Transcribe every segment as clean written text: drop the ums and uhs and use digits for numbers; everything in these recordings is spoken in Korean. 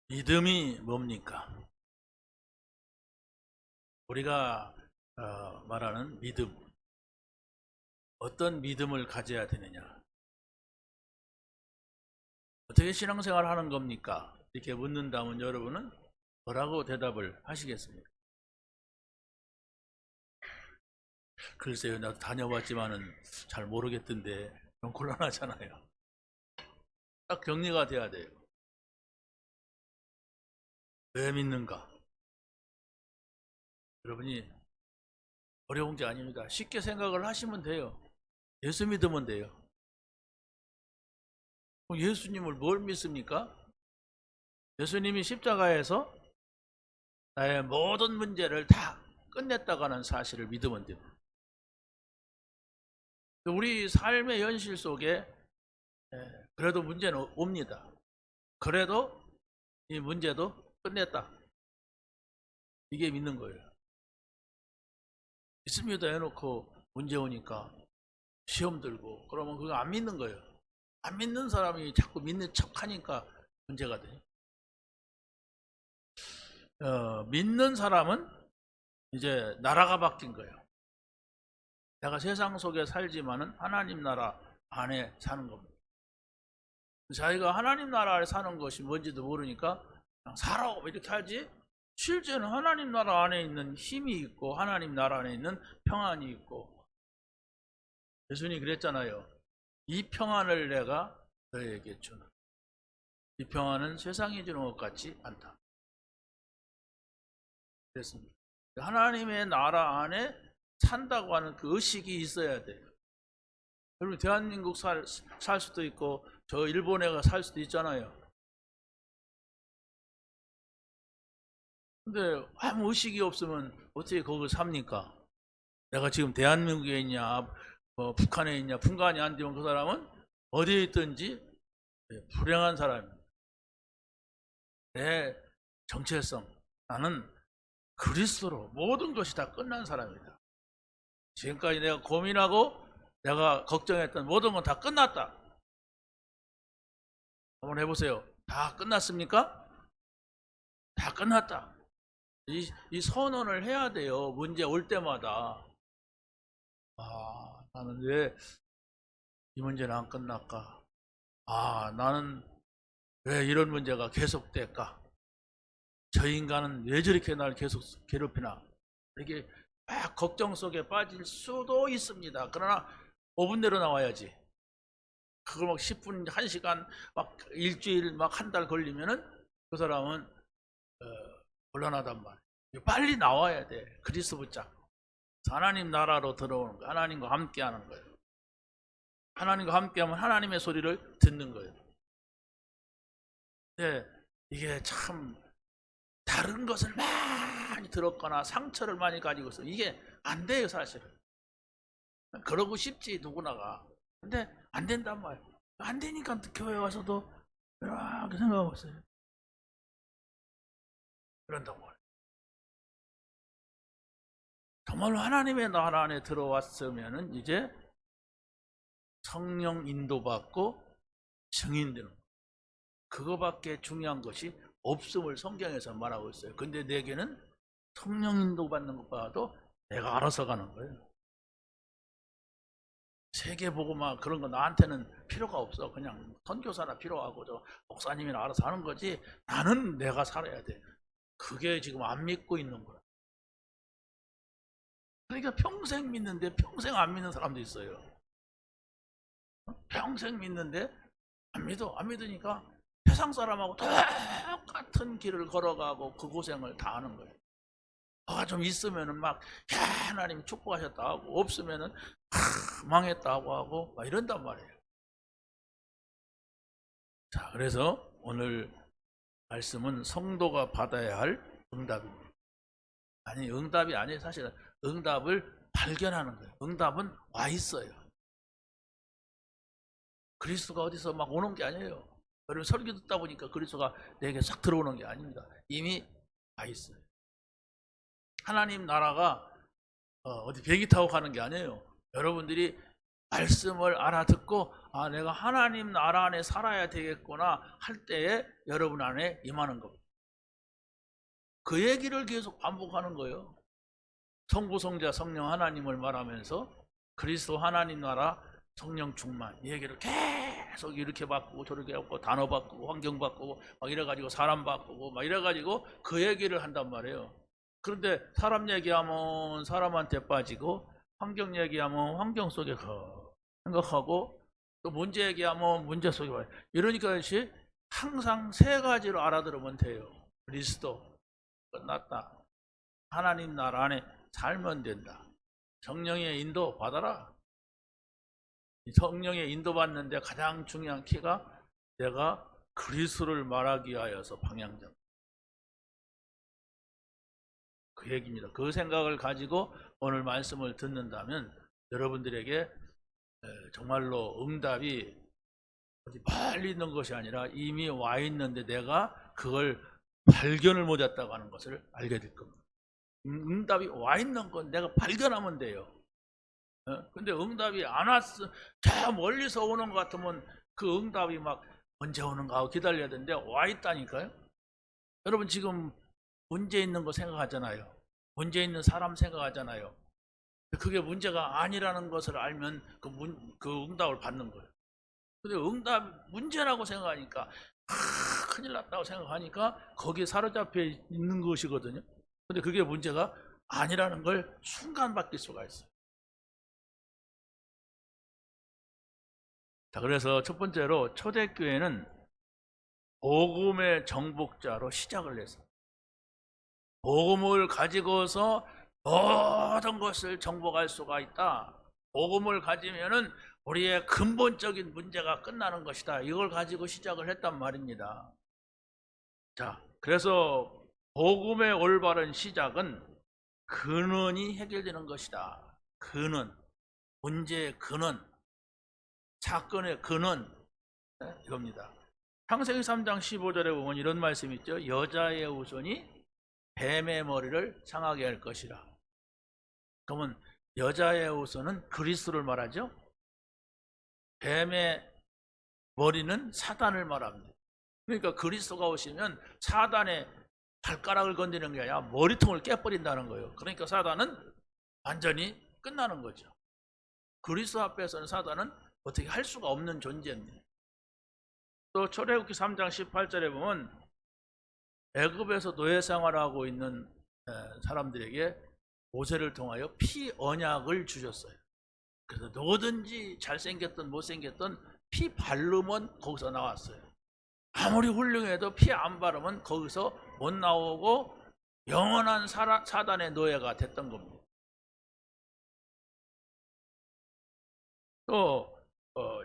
믿음이 뭡니까? 우리가 말하는 믿음, 어떤 믿음을 가져야 되느냐? 어떻게 신앙생활을 하는 겁니까? 이렇게 묻는다면 여러분은 뭐라고 대답을 하시겠습니까? 글쎄요, 나도 다녀봤지만은 잘 모르겠던데 좀 곤란하잖아요. 딱 정리가 돼야 돼요. 왜 믿는가? 여러분이 어려운 게 아닙니다. 쉽게 생각을 하시면 돼요. 예수 믿으면 돼요. 예수님을 뭘 믿습니까? 예수님이 십자가에서 나의 모든 문제를 다 끝냈다고 하는 사실을 믿으면 됩니다. 우리 삶의 현실 속에 그래도 문제는 옵니다. 그래도 이 문제도 끝냈다. 이게 믿는 거예요. 믿습니다 해놓고 문제 오니까 시험 들고 그러면 그거 안 믿는 거예요. 안 믿는 사람이 자꾸 믿는 척 하니까 문제가 돼요. 믿는 사람은 이제 나라가 바뀐 거예요. 내가 세상 속에 살지만은 하나님 나라 안에 사는 겁니다. 자기가 하나님 나라에 사는 것이 뭔지도 모르니까 그냥 살아 이렇게 하지, 실제는 하나님 나라 안에 있는 힘이 있고 하나님 나라 안에 있는 평안이 있고, 예수님이 그랬잖아요. 이 평안을 내가 너에게 주는, 이 평안은 세상이 주는 것 같지 않다. 그랬습니다. 하나님의 나라 안에 산다고 하는 그 의식이 있어야 돼요. 여러분, 대한민국 살 수도 있고 저 일본에 살 수도 있잖아요. 근데 아무 의식이 없으면 어떻게 거기를 삽니까? 내가 지금 대한민국에 있냐, 북한에 있냐, 분간이 안 되면 그 사람은 어디에 있든지 불행한 사람입니다. 내 정체성, 나는 그리스도로 모든 것이 다 끝난 사람이다. 지금까지 내가 고민하고 내가 걱정했던 모든 건 다 끝났다. 한번 해보세요. 다 끝났습니까? 다 끝났다. 이 선언을 해야 돼요. 문제 올 때마다. 나는 왜 이 문제는 안 끝날까? 나는 왜 이런 문제가 계속될까? 저 인간은 왜 저렇게 날 계속 괴롭히나? 이렇게 막 걱정 속에 빠질 수도 있습니다. 그러나 5분 내로 나와야지. 그걸 막 10분, 1시간, 막 일주일, 막 한 달 걸리면은 그 사람은 곤란하단 말이에요. 빨리 나와야 돼. 그리스도 붙잡고. 하나님 나라로 들어오는 거예요. 하나님과 함께 하는 거예요. 하나님과 함께 하면 하나님의 소리를 듣는 거예요. 네, 이게 참 다른 것을 많이 들었거나 상처를 많이 가지고 있어. 이게 안 돼요, 사실은. 그러고 싶지, 누구나가. 근데 안 된단 말이에요. 안 되니까 교회 와서도 이렇게 생각하고 있어요. 그런다고 말이에요. 정말로 하나님의 나라 안에 들어왔으면은 이제 성령 인도받고 증인되는 거예요. 그거밖에 중요한 것이 없음을 성경에서 말하고 있어요. 근데 내게는 성령 인도받는 것과도 내가 알아서 가는 거예요. 세계보고만 그런 거 나한테는 필요가 없어. 그냥 선교사나 필요하고 저 목사님이나 알아서 하는 거지, 나는 내가 살아야 돼. 그게 지금 안 믿고 있는 거야. 그러니까 평생 믿는데 평생 안 믿는 사람도 있어요. 평생 믿는데 안 믿으니까 세상 사람하고 똑같은 길을 걸어가고 그 고생을 다 하는 거예요. 좀 있으면은 막 하나님 축복하셨다 하고, 없으면은 망했다고 하고 막 이런단 말이에요. 자, 그래서 오늘 말씀은 성도가 받아야 할 응답입니다. 아니, 응답이 아니에요. 사실은 응답을 발견하는 거예요. 응답은 와 있어요. 그리스도가 어디서 막 오는 게 아니에요. 여러분, 설교 듣다 보니까 그리스도가 내게 싹 들어오는 게 아닙니다. 이미 와 있어요. 하나님 나라가 어디 비행기 타고 가는 게 아니에요. 여러분들이 말씀을 알아듣고 아 내가 하나님 나라 안에 살아야 되겠구나 할 때에 여러분 안에 임하는 겁니다. 그 얘기를 계속 반복하는 거예요. 성부, 성자, 성령 하나님을 말하면서 그리스도 하나님 나라 성령 충만 이 얘기를 계속 이렇게 바꾸고 저렇게 바꾸고 단어 바꾸고 환경 바꾸고 막 이래가지고 사람 바꾸고 막 이래가지고 그 얘기를 한단 말이에요. 그런데 사람 얘기하면 사람한테 빠지고 환경 얘기하면 환경 속에 생각하고 또 문제 얘기하면 문제 속에 빠져. 이러니까 이것이 항상 세 가지로 알아들으면 돼요. 그리스도 끝났다. 하나님 나라 안에 살면 된다. 성령의 인도 받아라. 성령의 인도 받는데 가장 중요한 키가 내가 그리스도를 말하기 위하여서 방향적. 그 얘기입니다. 그 생각을 가지고 오늘 말씀을 듣는다면 여러분들에게 정말로 응답이 어디 멀리 있는 것이 아니라 이미 와 있는데 내가 그걸 발견을 못했다고 하는 것을 알게 될 겁니다. 응답이 와 있는 건 내가 발견하면 돼요. 근데 응답이 안 왔어. 저 멀리서 오는 것 같으면 그 응답이 막 언제 오는가 하고 기다려야 되는데 와 있다니까요. 여러분 지금 문제 있는 거 생각하잖아요. 문제 있는 사람 생각하잖아요. 그게 문제가 아니라는 것을 알면 그 응답을 받는 거예요. 근데 응답 문제라고 생각하니까 큰일 났다고 생각하니까 거기에 사로잡혀 있는 것이거든요. 근데 그게 문제가 아니라는 걸 순간 바뀔 수가 있어요. 자, 그래서 첫 번째로 초대교회는 복음의 정복자로 시작을 했어요. 복음을 가지고서 모든 것을 정복할 수가 있다. 복음을 가지면은 우리의 근본적인 문제가 끝나는 것이다. 이걸 가지고 시작을 했단 말입니다. 자, 그래서 복음의 올바른 시작은 근원이 해결되는 것이다. 근원, 문제의 근원, 사건의 근원 이겁니다. 창세기 3장 15절에 보면 이런 말씀이 있죠. 여자의 후손이 뱀의 머리를 상하게 할 것이라. 그러면 여자의 후손은 그리스도를 말하죠. 뱀의 머리는 사단을 말합니다. 그러니까 그리스도가 오시면 사단의 발가락을 건드리는 게 아니라 머리통을 깨버린다는 거예요. 그러니까 사단은 완전히 끝나는 거죠. 그리스도 앞에서는 사단은 어떻게 할 수가 없는 존재입니다. 또 출애굽기 3장 18절에 보면 애굽에서 노예 생활하고 있는 사람들에게 모세를 통하여 피 언약을 주셨어요. 그래서 누구든지 잘생겼든 못생겼든 피 바르면 거기서 나왔어요. 아무리 훌륭해도 피 안 바르면 거기서 못 나오고 영원한 사단의 노예가 됐던 겁니다. 또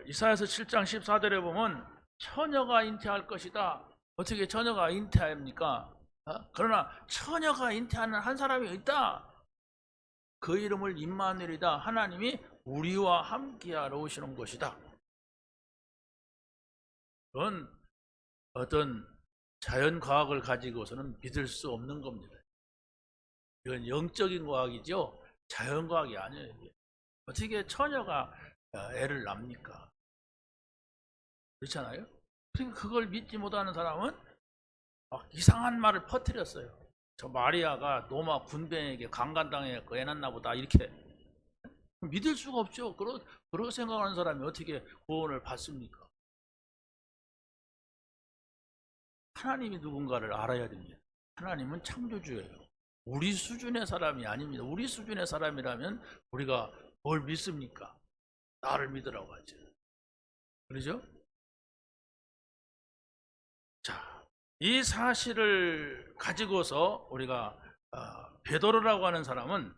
이사야서 7장 14절에 보면 처녀가 잉태할 것이다. 어떻게 처녀가 잉태합니까? 그러나 처녀가 잉태하는 한 사람이 있다. 그 이름을 임마누엘이다. 하나님이 우리와 함께하러 오시는 것이다. 그건 어떤 자연과학을 가지고서는 믿을 수 없는 겁니다. 이건 영적인 과학이죠. 자연과학이 아니에요. 어떻게 처녀가 애를 낳습니까? 그렇잖아요. 그러니까 그걸 믿지 못하는 사람은 막 이상한 말을 퍼뜨렸어요. 저 마리아가 로마 군병에게 강간당해서 애 낳나 보다 이렇게. 믿을 수가 없죠. 그렇게 생각하는 사람이 어떻게 구원을 받습니까? 하나님이 누군가를 알아야 됩니다. 하나님은 창조주예요. 우리 수준의 사람이 아닙니다. 우리 수준의 사람이라면 우리가 뭘 믿습니까? 나를 믿으라고 하죠. 그러죠? 자, 이 사실을 가지고서 우리가 베드로라고 하는 사람은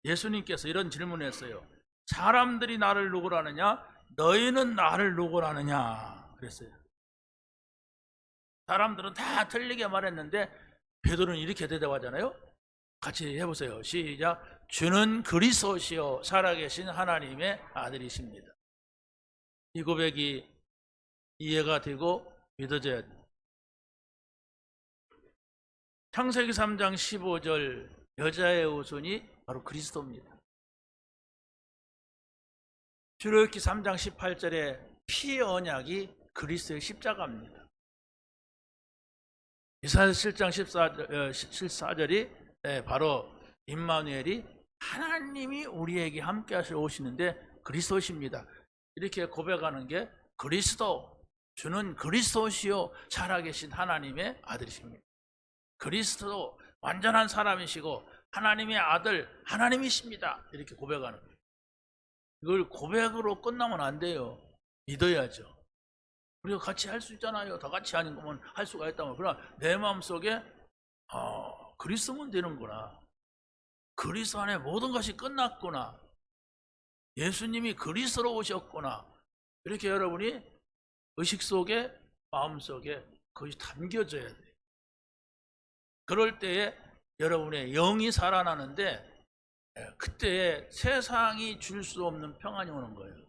예수님께서 이런 질문을 했어요. 사람들이 나를 누구라느냐? 너희는 나를 누구라느냐? 그랬어요. 사람들은 다 틀리게 말했는데 베드로는 이렇게 대답하잖아요. 같이 해보세요. 시작. 주는 그리스도시요 살아계신 하나님의 아들이십니다. 이 고백이 이해가 되고 믿어져야 됩니다. 창세기 3장 15절 여자의 후손이 바로 그리스도입니다. 출애굽기 3장 18절에 피의 언약이 그리스도의 십자가입니다. 이사야서 7장 14절이 바로 임마누엘이 하나님이 우리에게 함께 하시러 오시는데 그리스도십니다. 이렇게 고백하는 게 그리스도, 주는 그리스도시요 살아계신 하나님의 아들이십니다. 그리스도 완전한 사람이시고 하나님의 아들 하나님이십니다. 이렇게 고백하는 거예요. 이걸 고백으로 끝나면 안 돼요. 믿어야죠. 우리가 같이 할 수 있잖아요. 다 같이 하는 거면 할 수가 있다면. 그러나 내 마음속에 그리스도면 되는구나. 그리스도 안에 모든 것이 끝났구나. 예수님이 그리스도로 오셨구나. 이렇게 여러분이 의식 속에, 마음 속에 그것이 담겨져야 돼요. 그럴 때에 여러분의 영이 살아나는데 그때에 세상이 줄 수 없는 평안이 오는 거예요.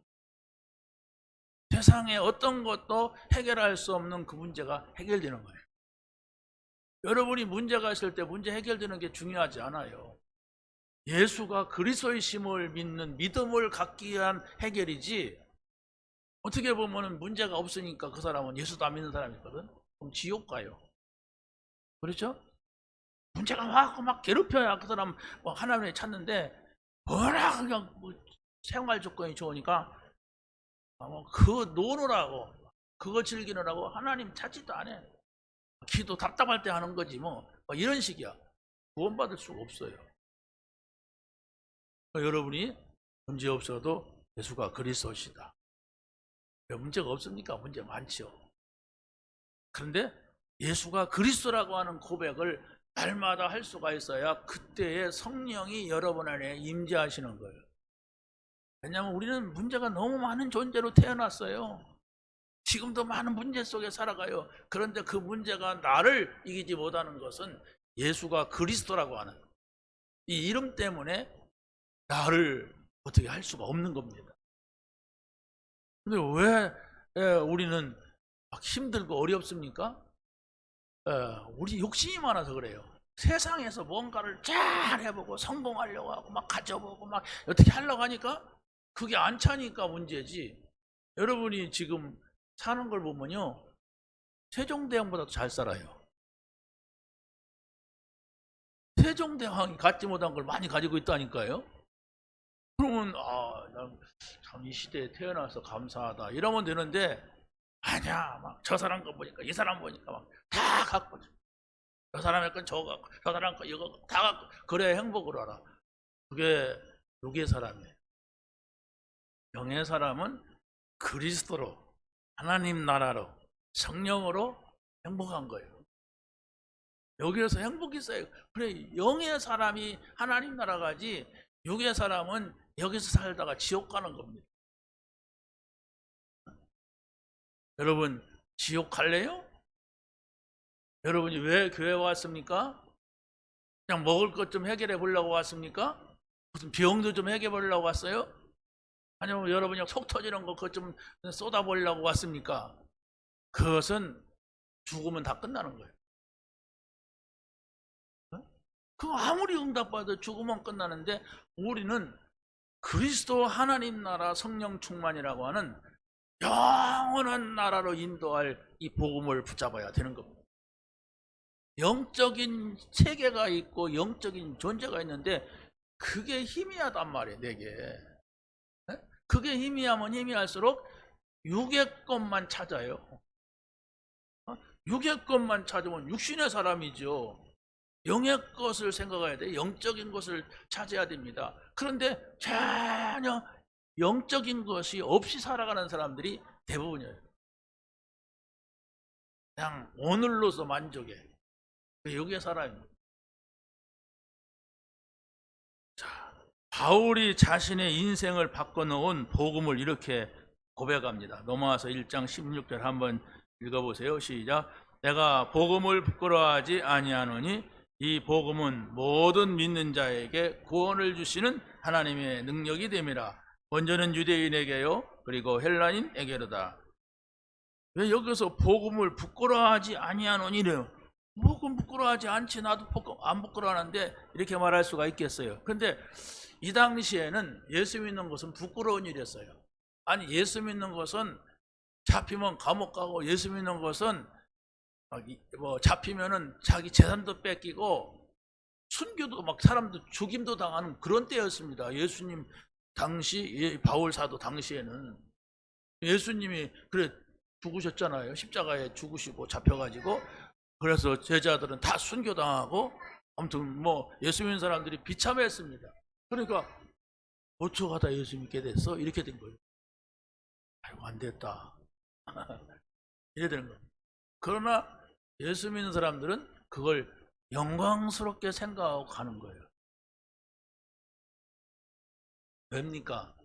세상에 어떤 것도 해결할 수 없는 그 문제가 해결되는 거예요. 여러분이 문제가 있을 때 문제 해결되는 게 중요하지 않아요. 예수가 그리스도이심을 믿는 믿음을 갖기 위한 해결이지, 어떻게 보면 문제가 없으니까 그 사람은 예수도 안 믿는 사람이거든. 그럼 지옥 가요. 그렇죠? 문제가 막 괴롭혀야 그 사람 하나님을 찾는데, 워낙 그냥 생활 조건이 좋으니까 그거 노느라고, 그거 즐기느라고 하나님 찾지도 안 해. 기도 답답할 때 하는 거지 뭐 이런 식이야. 구원받을 수가 없어요. 여러분이 문제 없어도 예수가 그리스도시다. 문제가 없습니까? 문제 많죠. 그런데 예수가 그리스도라고 하는 고백을 날마다 할 수가 있어야 그때의 성령이 여러분 안에 임재하시는 거예요. 왜냐하면 우리는 문제가 너무 많은 존재로 태어났어요. 지금도 많은 문제 속에 살아가요. 그런데 그 문제가 나를 이기지 못하는 것은 예수가 그리스도라고 하는 이 이름 때문에 나를 어떻게 할 수가 없는 겁니다. 근데 왜 우리는 막 힘들고 어렵습니까? 우리 욕심이 많아서 그래요. 세상에서 뭔가를 잘 해보고 성공하려고 하고 막 가져보고 막 어떻게 하려고 하니까 그게 안 차니까 문제지. 여러분이 지금 사는 걸 보면요, 세종대왕보다 잘 살아요. 세종대왕이 갖지 못한 걸 많이 가지고 있다니까요. 그러면 난 참 이 시대에 태어나서 감사하다 이러면 되는데, 아니야, 막 저 사람 거 보니까 이 사람 보니까 막 다 갖고, 저 사람의 건 저거 갖고, 저 사람 거 이거 다 갖고, 그래 행복을 알아. 그게 육의 사람이에요. 영의 사람은 그리스도로, 하나님 나라로, 성령으로 행복한 거예요. 여기에서 행복이 있어요. 그래, 영의 사람이 하나님 나라 가지, 육의 사람은 여기서 살다가 지옥 가는 겁니다. 여러분, 지옥 갈래요? 여러분이 왜 교회 왔습니까? 그냥 먹을 것 좀 해결해 보려고 왔습니까? 무슨 병도 좀 해결해 보려고 왔어요? 아니면 여러분이 속 터지는 거 그것 좀 쏟아보려고 왔습니까? 그것은 죽으면 다 끝나는 거예요. 그거 아무리 응답받아도 죽으면 끝나는데, 우리는 그리스도 하나님 나라 성령 충만이라고 하는 영원한 나라로 인도할 이 복음을 붙잡아야 되는 겁니다. 영적인 세계가 있고 영적인 존재가 있는데 그게 희미하단 말이에요. 내게 그게 희미하면 희미할수록 육의 것만 찾아요. 육의 것만 찾으면 육신의 사람이죠. 영의 것을 생각해야 돼. 영적인 것을 찾아야 됩니다. 그런데 전혀 영적인 것이 없이 살아가는 사람들이 대부분이에요. 그냥 오늘로서 만족해. 육의 사람입니다. 자, 바울이 자신의 인생을 바꿔놓은 복음을 이렇게 고백합니다. 넘어와서 1장 16절 한번 읽어보세요. 시작. 내가 복음을 부끄러워하지 아니하노니 이 복음은 모든 믿는 자에게 구원을 주시는 하나님의 능력이 됨이라. 먼저는 유대인에게요, 그리고 헬라인에게로다. 왜 여기서 복음을 부끄러워하지 아니하노니래요? 복음 부끄러워하지 않지, 나도 안 부끄러워하는데, 이렇게 말할 수가 있겠어요. 그런데 이 당시에는 예수 믿는 것은 부끄러운 일이었어요. 아니 예수 믿는 것은 잡히면 감옥 가고, 예수 믿는 것은 뭐 잡히면은 자기 재산도 뺏기고 순교도 막 사람도 죽임도 당하는 그런 때였습니다. 예수님 당시 바울 사도 당시에는 예수님이 그래 죽으셨잖아요. 십자가에 죽으시고 잡혀가지고, 그래서 제자들은 다 순교당하고, 아무튼 뭐 예수 믿는 사람들이 비참했습니다. 그러니까 어쩌다 예수 믿게 됐어? 이렇게 된 거예요. 아이고 안 됐다. 이래 되는 거예요. 그러나 예수 믿는 사람들은 그걸 영광스럽게 생각하고 가는 거예요. 왜입니까?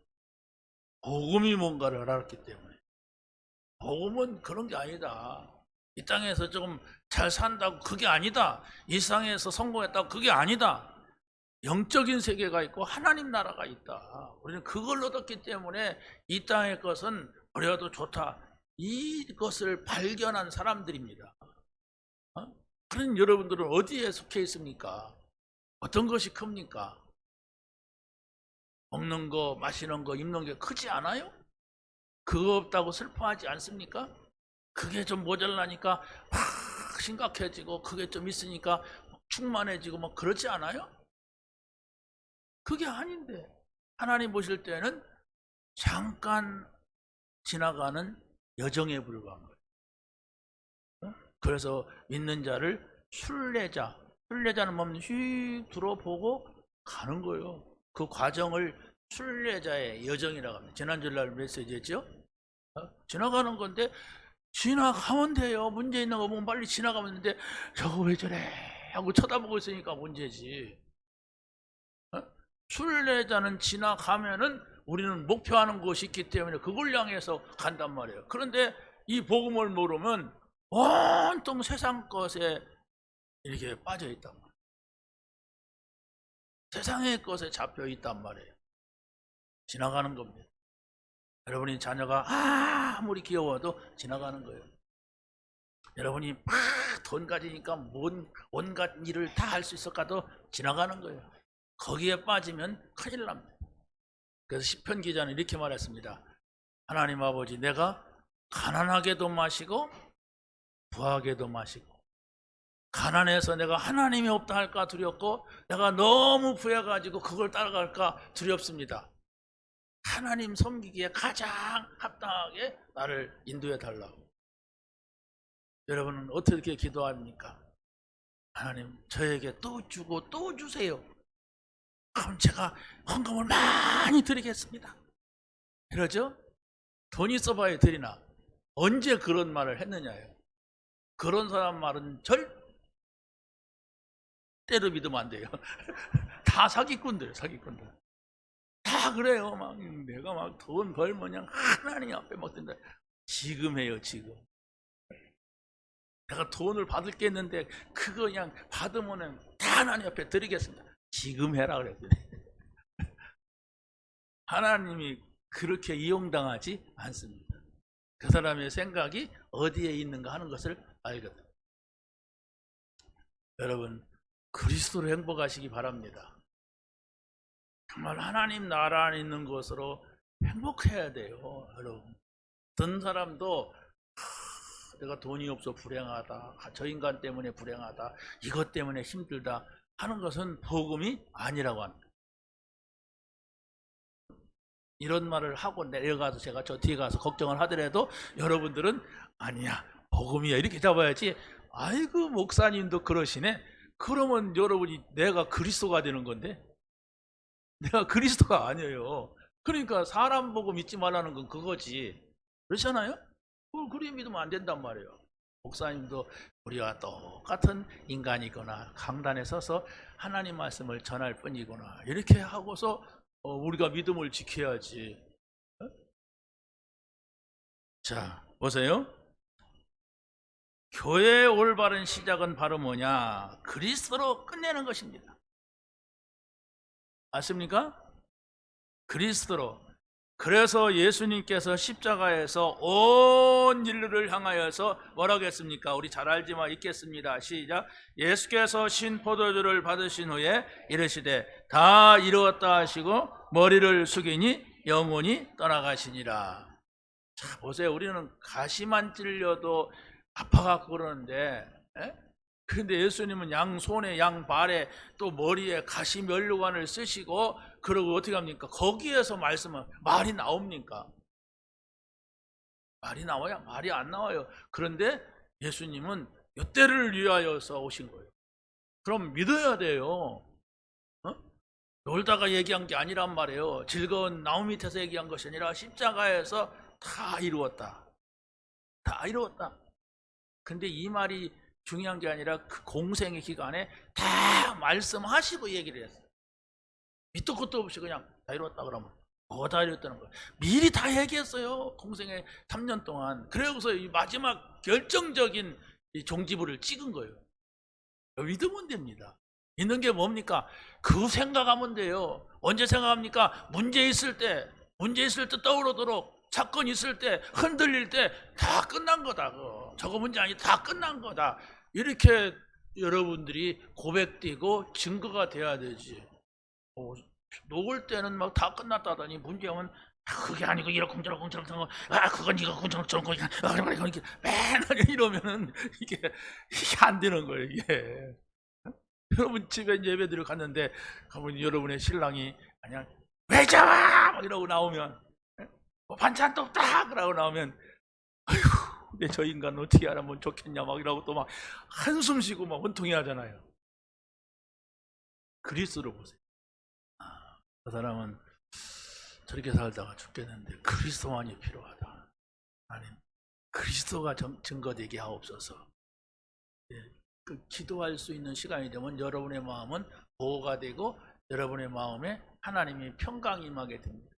복음이 뭔가를 알았기 때문에. 복음은 그런 게 아니다. 이 땅에서 조금 잘 산다고 그게 아니다. 이 세상에서 성공했다고 그게 아니다. 영적인 세계가 있고 하나님 나라가 있다. 우리는 그걸 얻었기 때문에 이 땅의 것은 버려도 좋다. 이것을 발견한 사람들입니다. 그런 여러분들은 어디에 속해 있습니까? 어떤 것이 큽니까? 먹는 거, 마시는 거, 입는 게 크지 않아요? 그거 없다고 슬퍼하지 않습니까? 그게 좀 모자라니까 막 심각해지고, 그게 좀 있으니까 충만해지고 뭐 그렇지 않아요? 그게 아닌데 하나님 보실 때는 잠깐 지나가는 여정에 불과한 거예요. 그래서 믿는 자를 순례자는 뭡니까? 휙 들어보고 가는 거예요. 그 과정을 순례자의 여정이라고 합니다. 지난주날 메시지 했죠? 지나가는 건데 지나가면 돼요. 문제 있는 거 보면 빨리 지나가면 되는데 저거 왜 저래 하고 쳐다보고 있으니까 문제지. 순례자는 지나가면은 우리는 목표하는 것이 있기 때문에 그걸 향해서 간단 말이에요. 그런데 이 복음을 모르면 온통 세상 것에 이렇게 빠져 있단 말이에요. 세상의 것에 잡혀 있단 말이에요. 지나가는 겁니다. 여러분이 자녀가 아무리 귀여워도 지나가는 거예요. 여러분이 막 돈 가지니까 온갖 일을 다 할 수 있어가도 지나가는 거예요. 거기에 빠지면 큰일 납니다. 그래서 시편 기자는 이렇게 말했습니다. 하나님 아버지, 내가 가난하게도 마시고 부하게도 마시고, 가난해서 내가 하나님이 없다 할까 두렵고, 내가 너무 부해가지고 그걸 따라갈까 두렵습니다. 하나님 섬기기에 가장 합당하게 나를 인도해 달라고. 여러분은 어떻게 기도합니까? 하나님, 저에게 또 주고 또 주세요. 그럼 제가 헌금을 많이 드리겠습니다. 그러죠? 돈 있어봐야 드리나? 언제 그런 말을 했느냐요. 그런 사람 말은 절대로 믿으면 안 돼요. 다 사기꾼들. 다 그래요. 막 내가 막 돈 벌면 그냥 하나님 앞에 막 든다. 지금 해요, 지금. 내가 돈을 받을 게 있는데 그거 그냥 받으면은 다 하나님 앞에 드리겠습니다. 지금 해라 그랬더니 하나님이 그렇게 이용당하지 않습니다. 그 사람의 생각이 어디에 있는가 하는 것을 알거든. 여러분, 그리스도로 행복하시기 바랍니다. 정말 하나님 나라 안에 있는 것으로 행복해야 돼요. 여러분, 어떤 사람도 내가 돈이 없어 불행하다, 저 인간 때문에 불행하다, 이것 때문에 힘들다 하는 것은 복음이 아니라고 합니다. 이런 말을 하고 내려가서 제가 저 뒤에 가서 걱정을 하더라도 여러분들은 아니야, 복음이야 이렇게 잡아야지. 아이고 목사님도 그러시네. 그러면 여러분이 내가 그리스도가 되는 건데, 내가 그리스도가 아니에요. 그러니까 사람 보고 믿지 말라는 건 그거지. 그렇잖아요? 그걸 그리 믿으면 안 된단 말이에요. 목사님도 우리와 똑같은 인간이거나 강단에 서서 하나님 말씀을 전할 뿐이거나 이렇게 하고서 우리가 믿음을 지켜야지. 자, 보세요. 교회의 올바른 시작은 바로 뭐냐? 그리스도로 끝내는 것입니다. 아십니까? 그리스도로. 그래서 예수님께서 십자가에서 온 인류를 향하여서 뭐라고 했습니까? 우리 잘 알지만 읽겠습니다. 시작. 예수께서 신 포도주를 받으신 후에 이르시되 다 이루었다 하시고 머리를 숙이니 영원히 떠나가시니라. 자, 보세요. 우리는 가시만 찔려도 아파갖고 그러는데, 그런데 예수님은 양 손에, 양 발에, 또 머리에 가시 면류관을 쓰시고, 그러고 어떻게 합니까? 거기에서 말씀은 말이 나옵니까? 말이 나와야? 말이 안 나와요. 그런데 예수님은 이때를 위하여서 오신 거예요. 그럼 믿어야 돼요. 놀다가 얘기한 게 아니란 말이에요. 즐거운 나무 밑에서 얘기한 것이 아니라 십자가에서 다 이루었다. 다 이루었다. 근데 이 말이 중요한 게 아니라 그 공생의 기간에 다 말씀하시고 얘기를 했어요. 밑도 끝도 없이 그냥 다 이루었다 그러면 다 이뤘다는 거예요. 미리 다 얘기했어요. 공생의 3년 동안. 그래서 이 마지막 결정적인 이 종지부를 찍은 거예요. 믿으면 됩니다. 믿는 게 뭡니까? 그 생각하면 돼요. 언제 생각합니까? 문제 있을 때 떠오르도록, 사건 있을 때, 흔들릴 때 다 끝난 거다. 저거 문제 아니, 다 끝난 거다. 이렇게 여러분들이 고백되고 증거가 돼야 되지. 녹을 때는 막 다 끝났다더니 문제는 그게 아니고 이러쿵저러쿵 그건 이거 저러쿵 맨날 이러면은 이게 안 되는 거예요. 이게 여러분 집에 예배드려 갔는데 가면 여러분의 신랑이 그냥 왜 잡아 막 이러고 나오면 반찬도 없다 그러고 나오면 아이고 내 저 인간 어떻게 알아보면 좋겠냐 막 이러고 또 막 한숨 쉬고 막 원통해 하잖아요. 그리스도로 보세요. 그 사람은 저렇게 살다가 죽겠는데 그리스도만이 필요하다. 아니 그리스도가 증거되게 하옵소서. 그 기도할 수 있는 시간이 되면 여러분의 마음은 보호가 되고 여러분의 마음에 하나님이 평강이 임하게 됩니다.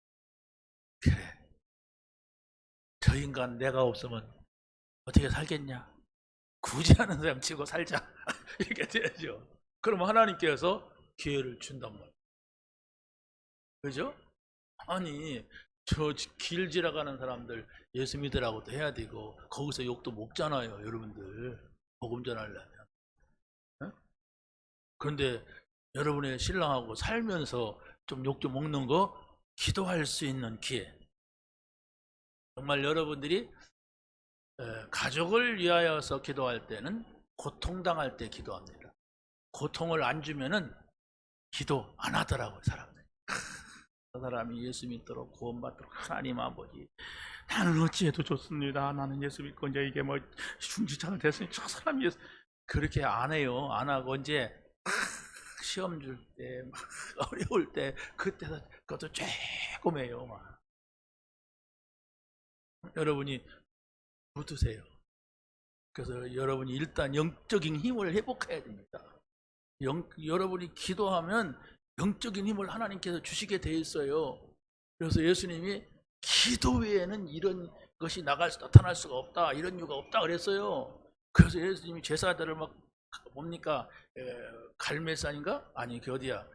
그래, 저 인간 내가 없으면 어떻게 살겠냐? 굳이 하는 사람 치고 살자 이렇게 돼야죠. 그러면 하나님께서 기회를 준단 말이에요. 그죠? 아니 저 길 지나가는 사람들 예수 믿으라고도 해야 되고 거기서 욕도 먹잖아요. 여러분들 복음 전하려면. 그런데 여러분의 신랑하고 살면서 좀 욕 좀 먹는 거 기도할 수 있는 기회. 정말 여러분들이 가족을 위하여서 기도할 때는 고통당할 때 기도합니다. 고통을 안 주면은 기도 안 하더라고요. 사람들이. 그 사람이 예수 믿도록 구원받도록 하나님 아버지 나는 어찌해도 좋습니다. 나는 예수 믿고 이제 이게 뭐 중지차가 됐으니 저 사람이 예수 그렇게 안 해요. 안 하고 이제 시험 줄 때 막 어려울 때 그때서 그것도 조금해요. 막. 여러분이 붙으세요. 그래서 여러분이 일단 영적인 힘을 회복해야 됩니다. 여러분이 기도하면 영적인 힘을 하나님께서 주시게 돼 있어요. 그래서 예수님이 기도 외에는 이런 것이 나타날 수가 없다. 이런 이유가 없다 그랬어요. 그래서 예수님이 제사들을 막 뭡니까? 갈멜산인가? 아니 그 어디야?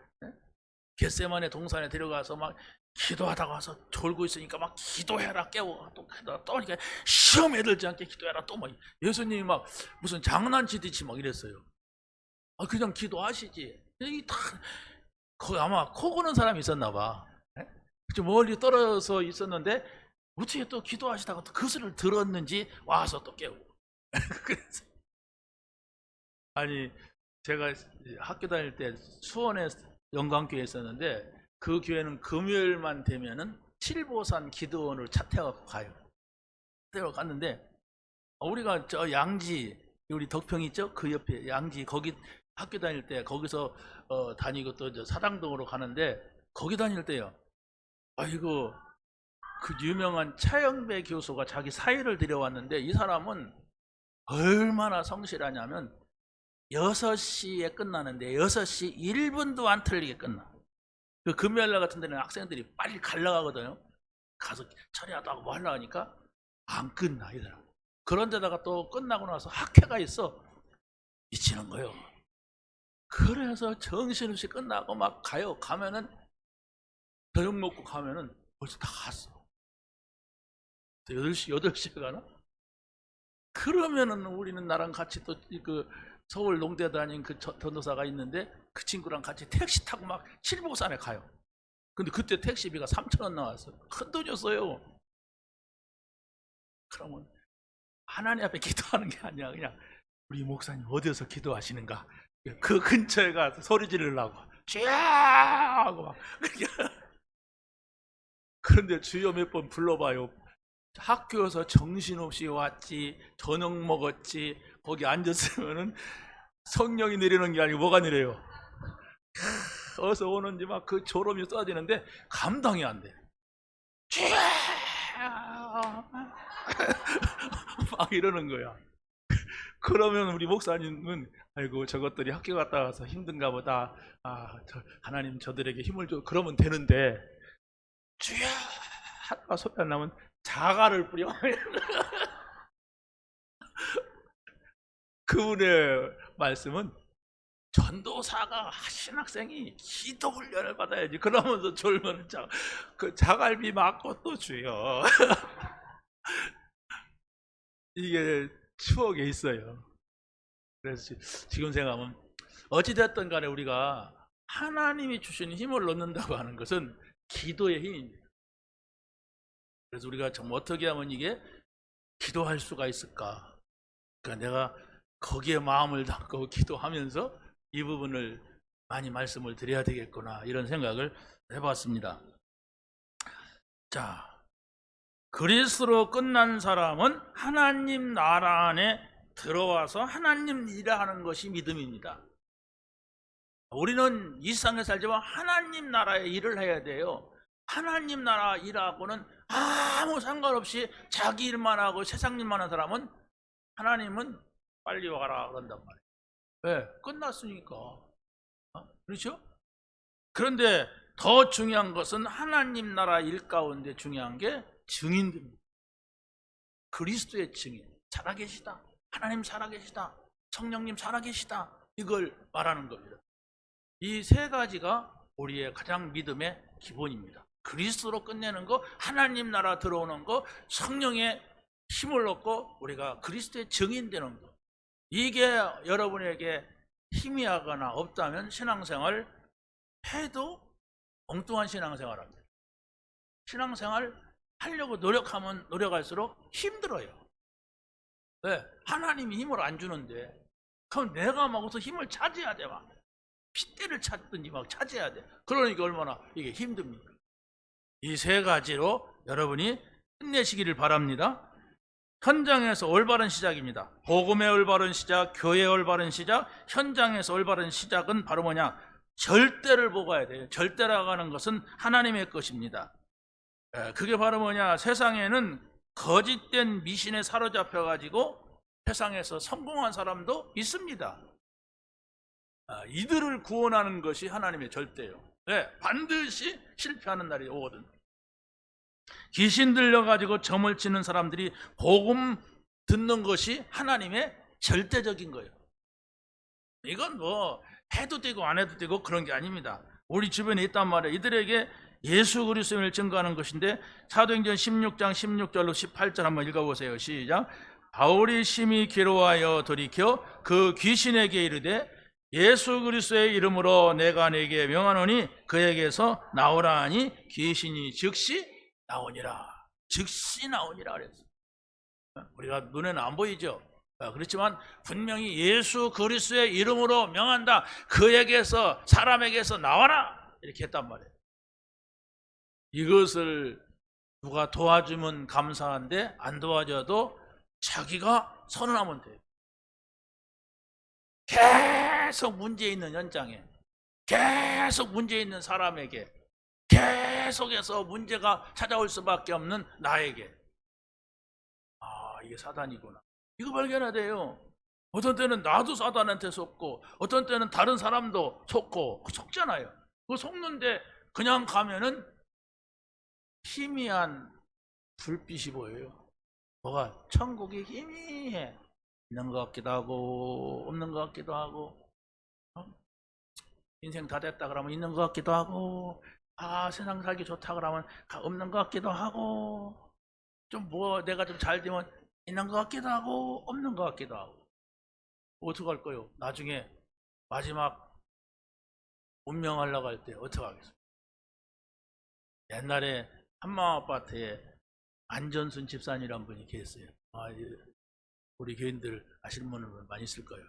겟세마네 동산에 데려가서 막 기도하다가 와서 졸고 있으니까 막 기도해라 깨워 또 이렇게 시험에 들지 않게 기도해라 또 막 예수님이 막 무슨 장난치듯이 막 이랬어요. 그냥 기도하시지. 이 다 거기 아마 코 고는 사람이 있었나 봐. 좀 멀리 떨어져 있었는데 어떻게 또 기도하시다가 또 그 소리를 들었는지 와서 또 깨우고. 그래서 아니 제가 학교 다닐 때 수원에 영광교회에 있었는데 그 교회는 금요일만 되면은 칠보산 기도원을 차 태워갖고 가요. 태워 갔는데 우리가 저 양지 우리 덕평 있죠? 그 옆에 양지 거기 학교 다닐 때 거기서 다니고 또 이제 사당동으로 가는데 거기 다닐 때요. 아이고 그 유명한 차영배 교수가 자기 사위를 데려왔는데 이 사람은 얼마나 성실하냐면 6시에 끝나는데 6시 1분도 안 틀리게 끝나. 그 금요일날 같은 데는 학생들이 빨리 갈라가거든요. 가서 처리하다고 뭐 하려고 하니까 안 끝나 이 사람. 그런데다가 또 끝나고 나서 학회가 있어. 미치는 거예요. 그래서 정신없이 끝나고 막 가요. 가면은 저녁 먹고 가면은 벌써 다 갔어. 8시에 가나? 그러면은 우리는 나랑 같이 또 그 서울 농대 다닌 그 전도사가 있는데 그 친구랑 같이 택시 타고 막 칠보산에 가요. 근데 그때 택시비가 3,000원 나왔어요. 큰 돈이었어요. 그러면 하나님 앞에 기도하는 게 아니야. 그냥 우리 목사님 어디서 기도하시는가? 그 근처에 가서 소리 지르려고 주여 하고 막 그런데 주여 몇 번 불러봐요. 학교에서 정신없이 왔지, 저녁 먹었지, 거기 앉았으면은 성령이 내리는 게 아니고 뭐가 내려요? 어디서 오는지 막 그 졸음이 쏟아지는데 감당이 안 돼. 막 이러는 거야. 그러면 우리 목사님은 아이고 저것들이 학교 갔다 와서 힘든가 보다. 하나님 저들에게 힘을 줘. 그러면 되는데 주여 하다가 소리 안 나면 자갈을 뿌려. 그분의 말씀은 전도사가 신학생이 기도 훈련을 받아야지. 그러면서 졸면 그 자갈비 맞고 또 주여. 이게 추억에 있어요. 그래서 지금 생각하면 어찌됐든 간에 우리가 하나님이 주신 힘을 얻는다고 하는 것은 기도의 힘입니다. 그래서 우리가 정말 어떻게 하면 이게 기도할 수가 있을까? 그러니까 내가 거기에 마음을 담고 기도하면서 이 부분을 많이 말씀을 드려야 되겠구나 이런 생각을 해봤습니다. 자, 그리스도로 끝난 사람은 하나님 나라 안에 들어와서 하나님 일하는 것이 믿음입니다. 우리는 이 세상에 살지만 하나님 나라의 일을 해야 돼요. 하나님 나라 일하고는 아무 상관없이 자기 일만 하고 세상 일만 하는 사람은 하나님은 빨리 와라 그런단 말이에요. 왜? 끝났으니까. 그렇죠? 그런데 더 중요한 것은 하나님 나라 일 가운데 중요한 게 증인들입니다. 그리스도의 증인. 살아계시다. 하나님 살아계시다. 성령님 살아계시다. 이걸 말하는 겁니다. 이 세 가지가 우리의 가장 믿음의 기본입니다. 그리스도로 끝내는 거, 하나님 나라 들어오는 거, 성령의 힘을 얻고 우리가 그리스도의 증인 되는 거. 이게 여러분에게 희미하거나 없다면 신앙생활 해도 엉뚱한 신앙생활 합니다. 신앙생활 하려고 노력하면 노력할수록 힘들어요. 왜? 하나님이 힘을 안 주는데 그럼 내가 막 어서 힘을 찾아야 돼. 막 핏대를 찾든지 막 찾아야 돼. 그러니까 얼마나 이게 힘듭니까? 이 세 가지로 여러분이 힘내시기를 바랍니다. 현장에서 올바른 시작입니다. 복음의 올바른 시작, 교회의 올바른 시작, 현장에서 올바른 시작은 바로 뭐냐? 절대를 보고야 돼요. 절대라고 하는 것은 하나님의 것입니다. 그게 바로 뭐냐? 세상에는 거짓된 미신에 사로잡혀가지고 세상에서 성공한 사람도 있습니다. 이들을 구원하는 것이 하나님의 절대예요. 반드시 실패하는 날이 오거든. 귀신 들려가지고 점을 치는 사람들이 복음 듣는 것이 하나님의 절대적인 거예요. 이건 뭐 해도 되고 안 해도 되고 그런 게 아닙니다. 우리 주변에 있단 말이에요. 이들에게 예수 그리스도를 증거하는 것인데 사도행전 16장 16절로 18절 한번 읽어보세요. 시작. 바울이 심히 괴로워하여 돌이켜 그 귀신에게 이르되 예수 그리스도의 이름으로 내가 네게 명하노니 그에게서 나오라 하니 귀신이 즉시 나오니라. 즉시 나오니라 그랬어요. 우리가 눈에는 안 보이죠. 그렇지만 분명히 예수 그리스도의 이름으로 명한다. 그에게서 사람에게서 나와라 이렇게 했단 말이에요. 이것을 누가 도와주면 감사한데 안 도와줘도 자기가 선언하면 돼요. 계속 문제 있는 현장에, 계속 문제 있는 사람에게, 계속해서 문제가 찾아올 수밖에 없는 나에게, 이게 사단이구나. 이거 발견해야 돼요. 어떤 때는 나도 사단한테 속고 어떤 때는 다른 사람도 속고 속잖아요. 그거 속는데 그냥 가면은 희미한 불빛이 보여요. 뭐가? 천국이 희미해. 있는 것 같기도 하고 없는 것 같기도 하고, 인생 다 됐다 그러면 있는 것 같기도 하고, 세상 살기 좋다 그러면 없는 것 같기도 하고, 좀 뭐 내가 좀 잘 되면 있는 것 같기도 하고 없는 것 같기도 하고. 어떡할 거요? 나중에 마지막 운명하려고 할 때 어떡하겠어요? 옛날에 한마음 아파트에 안전순 집사님이란 분이 계셨어요. 우리 교인들 아시는 분은 많이 있을 거예요.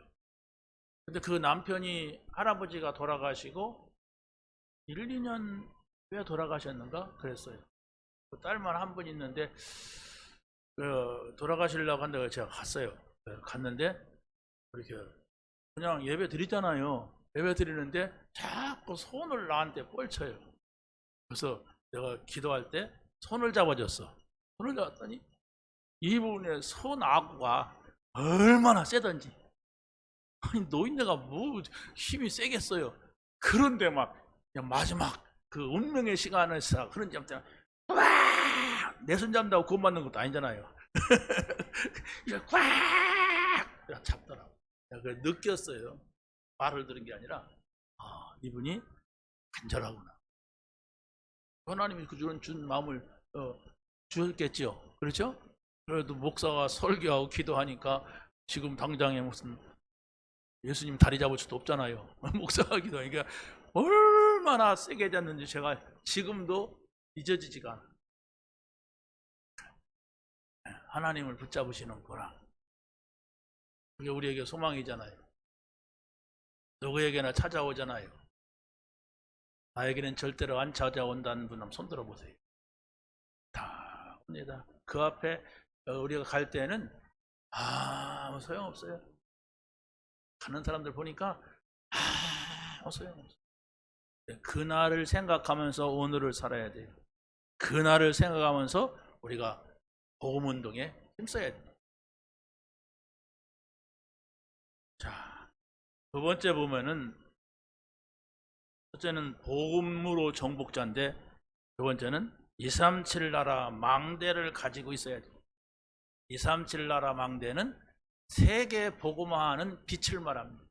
근데 그 남편이 할아버지가 돌아가시고 1, 2년 후에 돌아가셨는가 그랬어요. 그 딸만 한 분 있는데 돌아가시려고 한다고 제가 갔어요. 갔는데 이렇게 그냥 예배 드리잖아요. 예배 드리는데 자꾸 손을 나한테 뻗쳐요. 그래서 내가 기도할 때 손을 잡아줬어. 손을 잡았더니 이분의 손 아구가 얼마나 세던지, 아니 노인네가 뭐 힘이 세겠어요. 그런데 막 그냥 마지막 그 운명의 시간에서 그런 점때 내 손 잡는다고 구원 받는 것도 아니잖아요. 꽉 잡더라고. 내가 느꼈어요. 말을 들은 게 아니라 이분이 간절하구나. 하나님이 준 마음을 주셨겠죠. 그렇죠? 그래도 목사가 설교하고 기도하니까 지금 당장에 무슨 예수님 다리 잡을 수도 없잖아요. 목사가 기도하니까 얼마나 세게 잤는지 제가 지금도 잊어지지가 않아요. 하나님을 붙잡으시는구나. 그게 우리에게 소망이잖아요. 누구에게나 찾아오잖아요. 나에게는 절대로 안 찾아온다는 분 한번 손 들어보세요. 다 옵니다. 그 앞에 우리가 갈 때는 소용없어요. 가는 사람들 보니까 소용없어요. 그날을 생각하면서 오늘을 살아야 돼요. 그날을 생각하면서 우리가 복음운동에 힘써야 됩니다. 자, 두 번째 보면은 첫째는 복음으로 정복자인데 두 번째는 237 나라 망대를 가지고 있어야 돼요. 237 나라 망대는 세계 복음화하는 빛을 말합니다.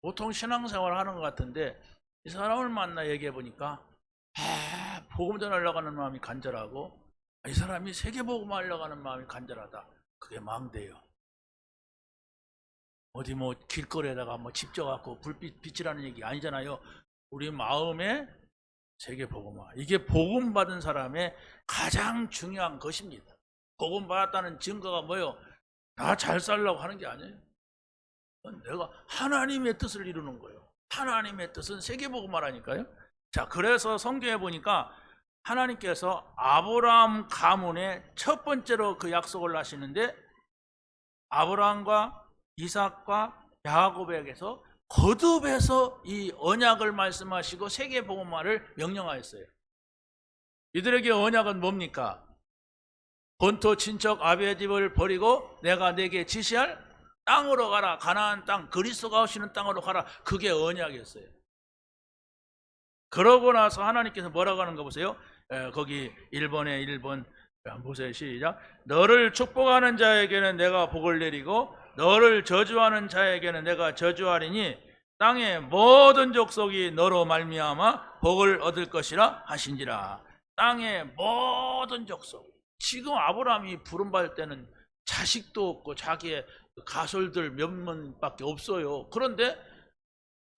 보통 신앙생활 하는 것 같은데 이 사람을 만나 얘기해 보니까 복음 전하려고 하는 마음이 간절하고 이 사람이 세계 복음 하려고 하는 마음이 간절하다. 그게 망대예요. 어디 뭐 길거리에다가 뭐 집 져갖고 불빛 빛이라는 얘기 아니잖아요. 우리 마음에 세계 복음화. 이게 복음 받은 사람의 가장 중요한 것입니다. 복음 받았다는 증거가 뭐예요? 나 잘 살려고 하는 게 아니에요. 내가 하나님의 뜻을 이루는 거예요. 하나님의 뜻은 세계 복음화라니까요. 자, 그래서 성경에 보니까 하나님께서 아브라함 가문에 첫 번째로 그 약속을 하시는데 아브라함과 이삭과 야곱에게서 거듭해서 이 언약을 말씀하시고 세계 복음화를 명령하였어요. 이들에게 언약은 뭡니까? 본토 친척 아비의 집을 버리고 내가 내게 지시할 땅으로 가라. 가나안 땅, 그리스도가 오시는 땅으로 가라. 그게 언약이었어요. 그러고 나서 하나님께서 뭐라고 하는 거 보세요. 거기 1번에 1번 보세요. 시작. 너를 축복하는 자에게는 내가 복을 내리고 너를 저주하는 자에게는 내가 저주하리니 땅의 모든 족속이 너로 말미암아 복을 얻을 것이라 하신지라. 땅의 모든 족속. 지금 아브라함이 부름받을 때는 자식도 없고 자기의 가솔들 몇몇밖에 없어요. 그런데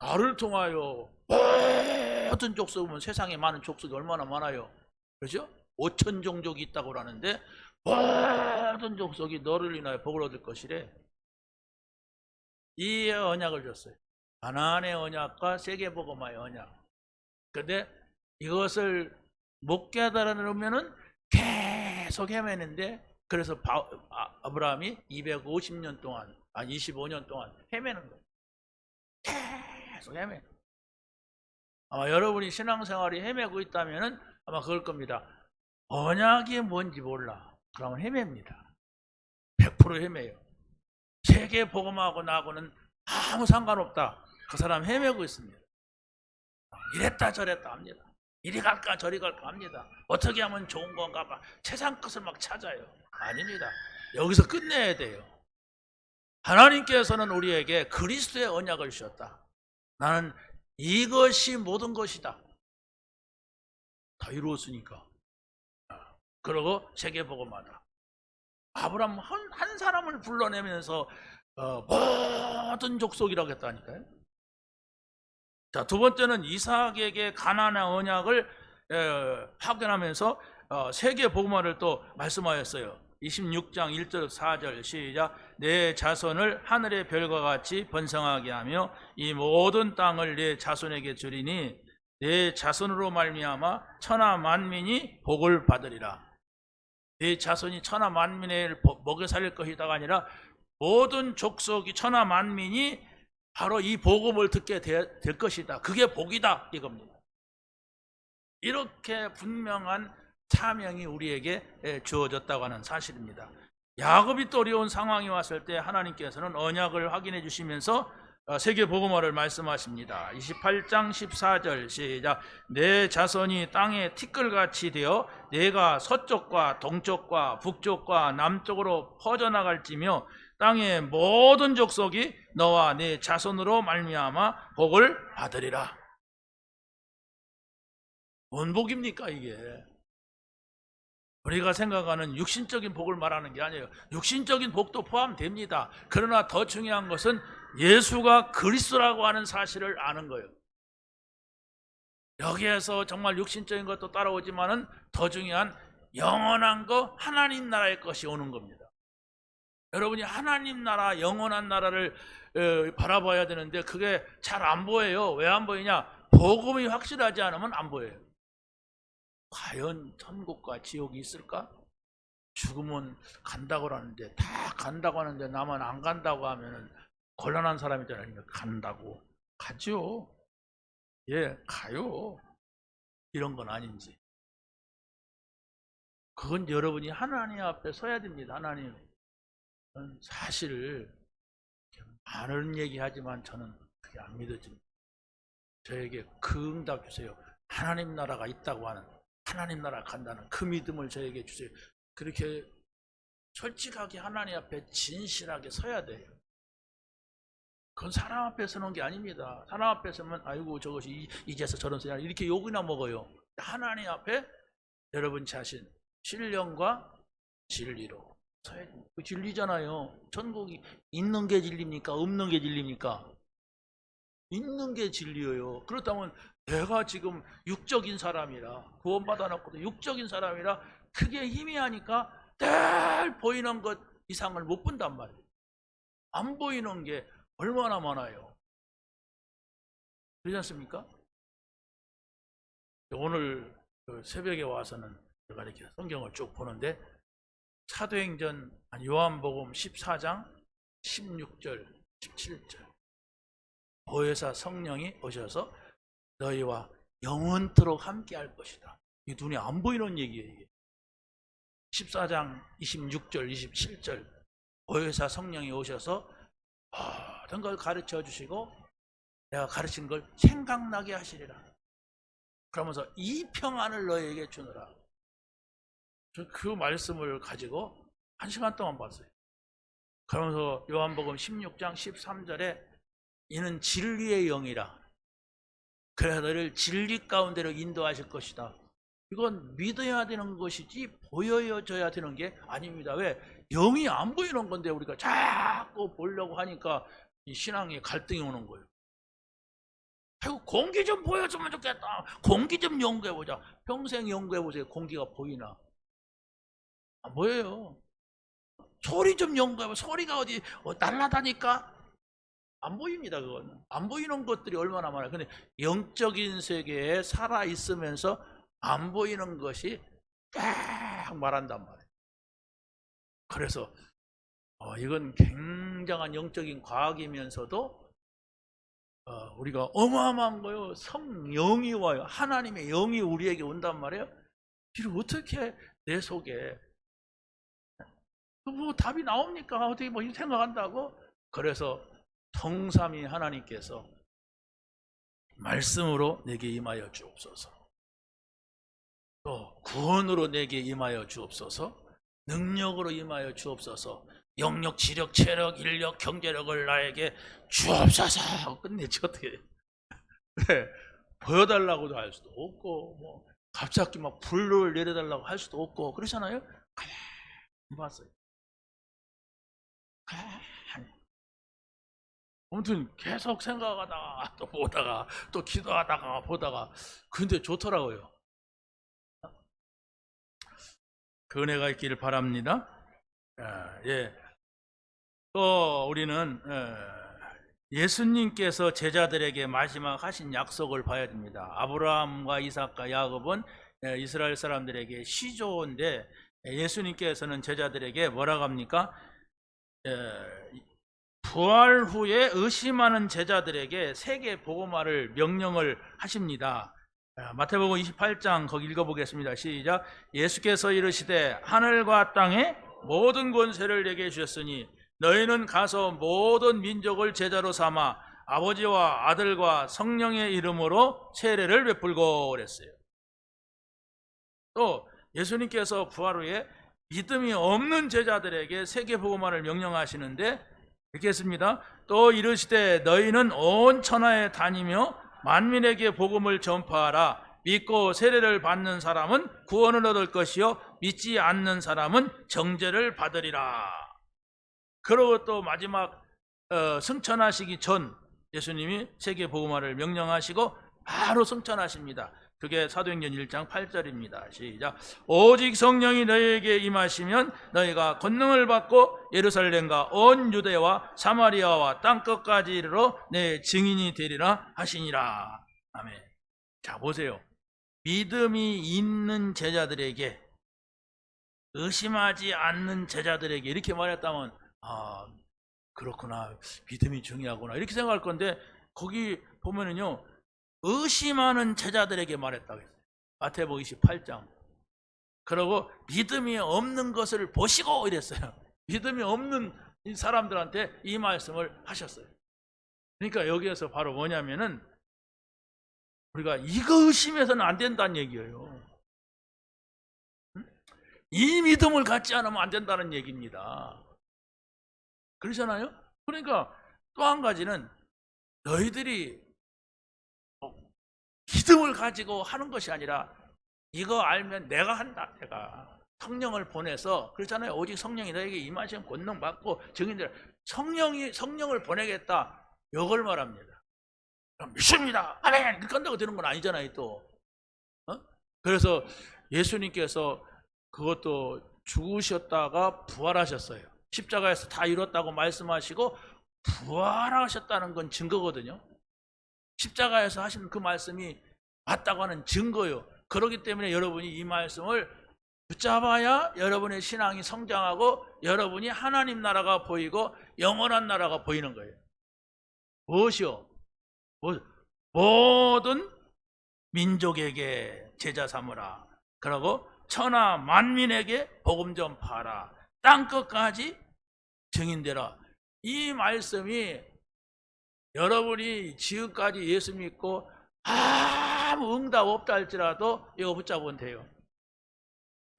나를 통하여 모든 족속은 세상에 많은 족속이 얼마나 많아요. 그렇죠? 5천 종족이 있다고 하는데 모든 족속이 너를 인하여 복을 얻을 것이래. 이 언약을 줬어요. 가나안의 언약과 세계복음화의 언약. 그런데 이것을 못 깨달으면은 계속 헤매는데 그래서 아브라함이 250년 동안 25년 동안 헤매는 거예요. 계속 헤매. 아마 여러분이 신앙생활이 헤매고 있다면은 아마 그럴 겁니다. 언약이 뭔지 몰라. 그러면 헤맵니다. 100% 헤매요. 세계 복음하고 나하고는 아무 상관없다. 그 사람 헤매고 있습니다. 이랬다 저랬다 합니다. 이리 갈까 저리 갈까 합니다. 어떻게 하면 좋은 건가 봐. 세상 것을 막 찾아요. 아닙니다. 여기서 끝내야 돼요. 하나님께서는 우리에게 그리스도의 언약을 주셨다. 나는 이것이 모든 것이다. 다 이루었으니까. 그러고 세계 복음하다. 아브라함 한 사람을 불러내면서 모든 족속이라고 했다니까요. 자, 두 번째는 이삭에게 가나안의 언약을 확인하면서 세계 복음화를 또 말씀하였어요. 26장 1절 4절 시작. 내 자손을 하늘의 별과 같이 번성하게 하며 이 모든 땅을 내 자손에게 주리니 내 자손으로 말미암아 천하 만민이 복을 받으리라. 내 자손이 천하 만민을 먹여 살릴 것이다가 아니라 모든 족속이 천하 만민이 바로 이 복음을 듣게 될 것이다. 그게 복이다 이겁니다. 이렇게 분명한 사명이 우리에게 주어졌다고 하는 사실입니다. 야곱이 또 어려운 상황이 왔을 때 하나님께서는 언약을 확인해 주시면서 세계 복음화를 말씀하십니다. 28장 14절 시작. 내 자손이 땅에 티끌같이 되어 내가 서쪽과 동쪽과 북쪽과 남쪽으로 퍼져나갈지며 땅의 모든 족속이 너와 내 자손으로 말미암아 복을 받으리라. 뭔 복입니까 이게? 우리가 생각하는 육신적인 복을 말하는 게 아니에요. 육신적인 복도 포함됩니다. 그러나 더 중요한 것은 예수가 그리스도라고 하는 사실을 아는 거예요. 여기에서 정말 육신적인 것도 따라오지만은 더 중요한 영원한 거, 하나님 나라의 것이 오는 겁니다. 여러분이 하나님 나라, 영원한 나라를 바라봐야 되는데 그게 잘 안 보여요. 왜 안 보이냐? 복음이 확실하지 않으면 안 보여요. 과연 천국과 지옥이 있을까? 죽으면 간다고 하는데 다 간다고 하는데 나만 안 간다고 하면은 곤란한 사람이잖아요. 간다고 가죠. 예, 가요. 이런 건 아닌지. 그건 여러분이 하나님 앞에 서야 됩니다. 하나님, 사실 많은 얘기하지만 저는 그게 안 믿어집니다. 저에게 그 응답 주세요. 하나님 나라가 있다고 하는, 하나님 나라 간다는 그 믿음을 저에게 주세요. 그렇게 솔직하게 하나님 앞에 진실하게 서야 돼요. 그건 사람 앞에 서는 게 아닙니다. 사람 앞에 서면 아이고 저것이 이제서 저런 소리 이렇게 욕이나 먹어요. 하나님 앞에 여러분 자신 신령과 진리로 서야 됩니다. 그 진리잖아요. 천국이 있는 게 진리입니까? 없는 게 진리입니까? 있는 게 진리예요. 그렇다면 내가 지금 육적인 사람이라 구원받아놓고도 육적인 사람이라 크게 희미하니까 늘 보이는 것 이상을 못 본단 말이에요. 안 보이는 게 얼마나 많아요. 그렇지 않습니까? 오늘 새벽에 와서는 제가 이렇게 성경을 쭉 보는데 사도행전 요한복음 14장 16절 17절 보혜사 성령이 오셔서 너희와 영원토록 함께 할 것이다. 이 눈에 안 보이는 얘기예요. 이게. 14장 26절 27절 보혜사 성령이 오셔서 모든 걸 가르쳐 주시고 내가 가르친 걸 생각나게 하시리라. 그러면서 이 평안을 너희에게 주느라. 저 그 말씀을 가지고 1시간 동안 봤어요. 그러면서 요한복음 16장 13절에 이는 진리의 영이라. 그래서 너를 진리 가운데로 인도하실 것이다. 이건 믿어야 되는 것이지 보여져야 되는 게 아닙니다. 왜? 영이 안 보이는 건데 우리가 자꾸 보려고 하니까 이 신앙에 갈등이 오는 거예요. 아이고 공기 좀 보여주면 좋겠다. 공기 좀 연구해보자. 평생 연구해보세요. 공기가 보이나? 안 보여요. 소리 좀 연구해봐. 소리가 어디 날아다니까? 안 보입니다. 그거는 안 보이는 것들이 얼마나 많아요. 근데 영적인 세계에 살아 있으면서 안 보이는 것이 딱 말한단 말이에요. 그래서 이건 굉장한 영적인 과학이면서도 우리가 어마어마한 거예요. 성령이 와요. 하나님의 영이 우리에게 온단 말이에요. 이를 어떻게 내 속에 뭐 답이 나옵니까? 어떻게 뭐 생각한다고? 그래서 성삼위 하나님께서 말씀으로 내게 임하여 주옵소서. 또 구원으로 내게 임하여 주옵소서. 능력으로 임하여 주옵소서. 영력, 지력, 체력, 인력, 경제력을 나에게 주옵소서. 끝내지 어떻게 네, 보여달라고도 할 수도 없고 뭐 갑자기 막 불을 내려달라고 할 수도 없고 그러잖아요. 가만히 봤어요. 가만히 아무튼 계속 생각하다가 또 보다가 또 기도하다가 보다가 근데 좋더라고요. 그 은혜가 있기를 바랍니다. 예. 또 우리는 예수님께서 제자들에게 마지막 하신 약속을 봐야 됩니다. 아브라함과 이삭과 야곱은 이스라엘 사람들에게 시조인데 예수님께서는 제자들에게 뭐라고 합니까? 부활 후에 의심하는 제자들에게 세계 복음화를 명령을 하십니다. 마태복음 28장 거기 읽어보겠습니다. 시작. 예수께서 이르시되 하늘과 땅에 모든 권세를 내게 주셨으니 너희는 가서 모든 민족을 제자로 삼아 아버지와 아들과 성령의 이름으로 세례를 베풀고 그랬어요. 또 예수님께서 부활 후에 믿음이 없는 제자들에게 세계 복음화를 명령하시는데 이렇게 했습니다. 또 이르시되 너희는 온 천하에 다니며 만민에게 복음을 전파하라. 믿고 세례를 받는 사람은 구원을 얻을 것이요 믿지 않는 사람은 정죄를 받으리라. 그리고 또 마지막 승천하시기 전 예수님이 세계 복음화를 명령하시고 바로 승천하십니다. 그게 사도행전 1장 8절입니다. 시작. 오직 성령이 너희에게 임하시면 너희가 권능을 받고 예루살렘과 온 유대와 사마리아와 땅끝까지 이르러 내 증인이 되리라 하시니라. 아멘. 자, 보세요. 믿음이 있는 제자들에게, 의심하지 않는 제자들에게 이렇게 말했다면 그렇구나, 믿음이 중요하구나 이렇게 생각할 건데, 거기 보면은요 의심하는 제자들에게 말했다고 했어요. 마태복음 28장. 그리고 믿음이 없는 것을 보시고 이랬어요. 믿음이 없는 사람들한테 이 말씀을 하셨어요. 그러니까 여기에서 바로 뭐냐면은 우리가 이거 의심해서는 안 된다는 얘기예요. 이 믿음을 갖지 않으면 안 된다는 얘기입니다. 그러잖아요. 그러니까 또 한 가지는 너희들이 믿음을 가지고 하는 것이 아니라 이거 알면 내가 한다. 내가 성령을 보내서, 그렇잖아요. 오직 성령이 너에게 임하시면 권능 받고 증인들, 성령을 보내겠다, 이걸 말합니다. 그럼 믿습니다, 아멘 이렇게 한다고 되는 건 아니잖아요 또. 그래서 예수님께서 그것도 죽으셨다가 부활하셨어요. 십자가에서 다 이뤘다고 말씀하시고 부활하셨다는 건 증거거든요. 십자가에서 하신 그 말씀이 맞다고 하는 증거요. 그렇기 때문에 여러분이 이 말씀을 붙잡아야 여러분의 신앙이 성장하고 여러분이 하나님 나라가 보이고 영원한 나라가 보이는 거예요. 무엇이요? 모든 민족에게 제자 삼으라. 그리고 천하 만민에게 복음 전파하라. 땅끝까지 증인되라. 이 말씀이 여러분이 지금까지 예수 믿고 아무 응답 없다 할지라도 이거 붙잡으면 돼요.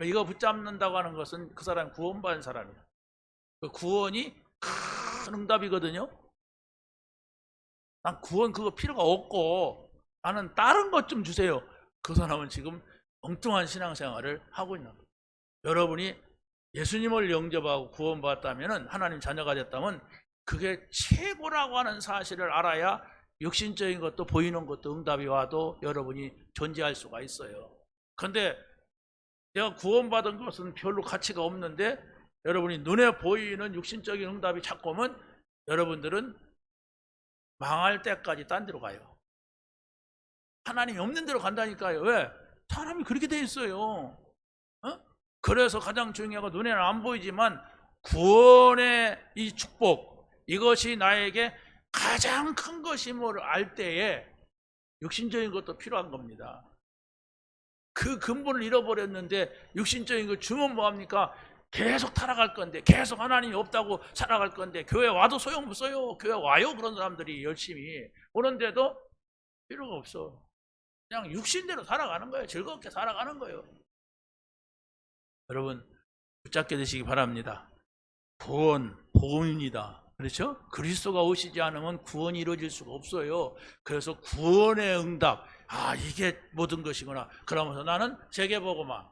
이거 붙잡는다고 하는 것은 그 사람이 구원받은 사람이에요. 그 구원이 큰 응답이거든요. 난 구원 그거 필요가 없고 나는 다른 것 좀 주세요. 그 사람은 지금 엉뚱한 신앙생활을 하고 있는 거예요. 여러분이 예수님을 영접하고 구원받았다면, 하나님 자녀가 됐다면 그게 최고라고 하는 사실을 알아야 육신적인 것도 보이는 것도 응답이 와도 여러분이 존재할 수가 있어요. 그런데 내가 구원받은 것은 별로 가치가 없는데 여러분이 눈에 보이는 육신적인 응답이 자꾸 오면 여러분들은 망할 때까지 딴 데로 가요. 하나님이 없는 데로 간다니까요. 왜? 사람이 그렇게 돼 있어요. 그래서 가장 중요한 건 눈에는 안 보이지만 구원의 이 축복, 이것이 나에게 가장 큰 것임을 알 때에 육신적인 것도 필요한 겁니다. 그 근본을 잃어버렸는데 육신적인 거 주면 뭐합니까? 계속 타락할 건데, 계속 하나님이 없다고 살아갈 건데, 교회 와도 소용없어요. 교회 와요. 그런 사람들이 열심히 오는데도 필요가 없어. 그냥 육신대로 살아가는 거예요. 즐겁게 살아가는 거예요. 여러분 붙잡게 되시기 바랍니다. 구원, 복음입니다. 그렇죠? 그리스도가 오시지 않으면 구원이 이루어질 수가 없어요. 그래서 구원의 응답, 이게 모든 것이구나. 그러면서 나는 세계복음화,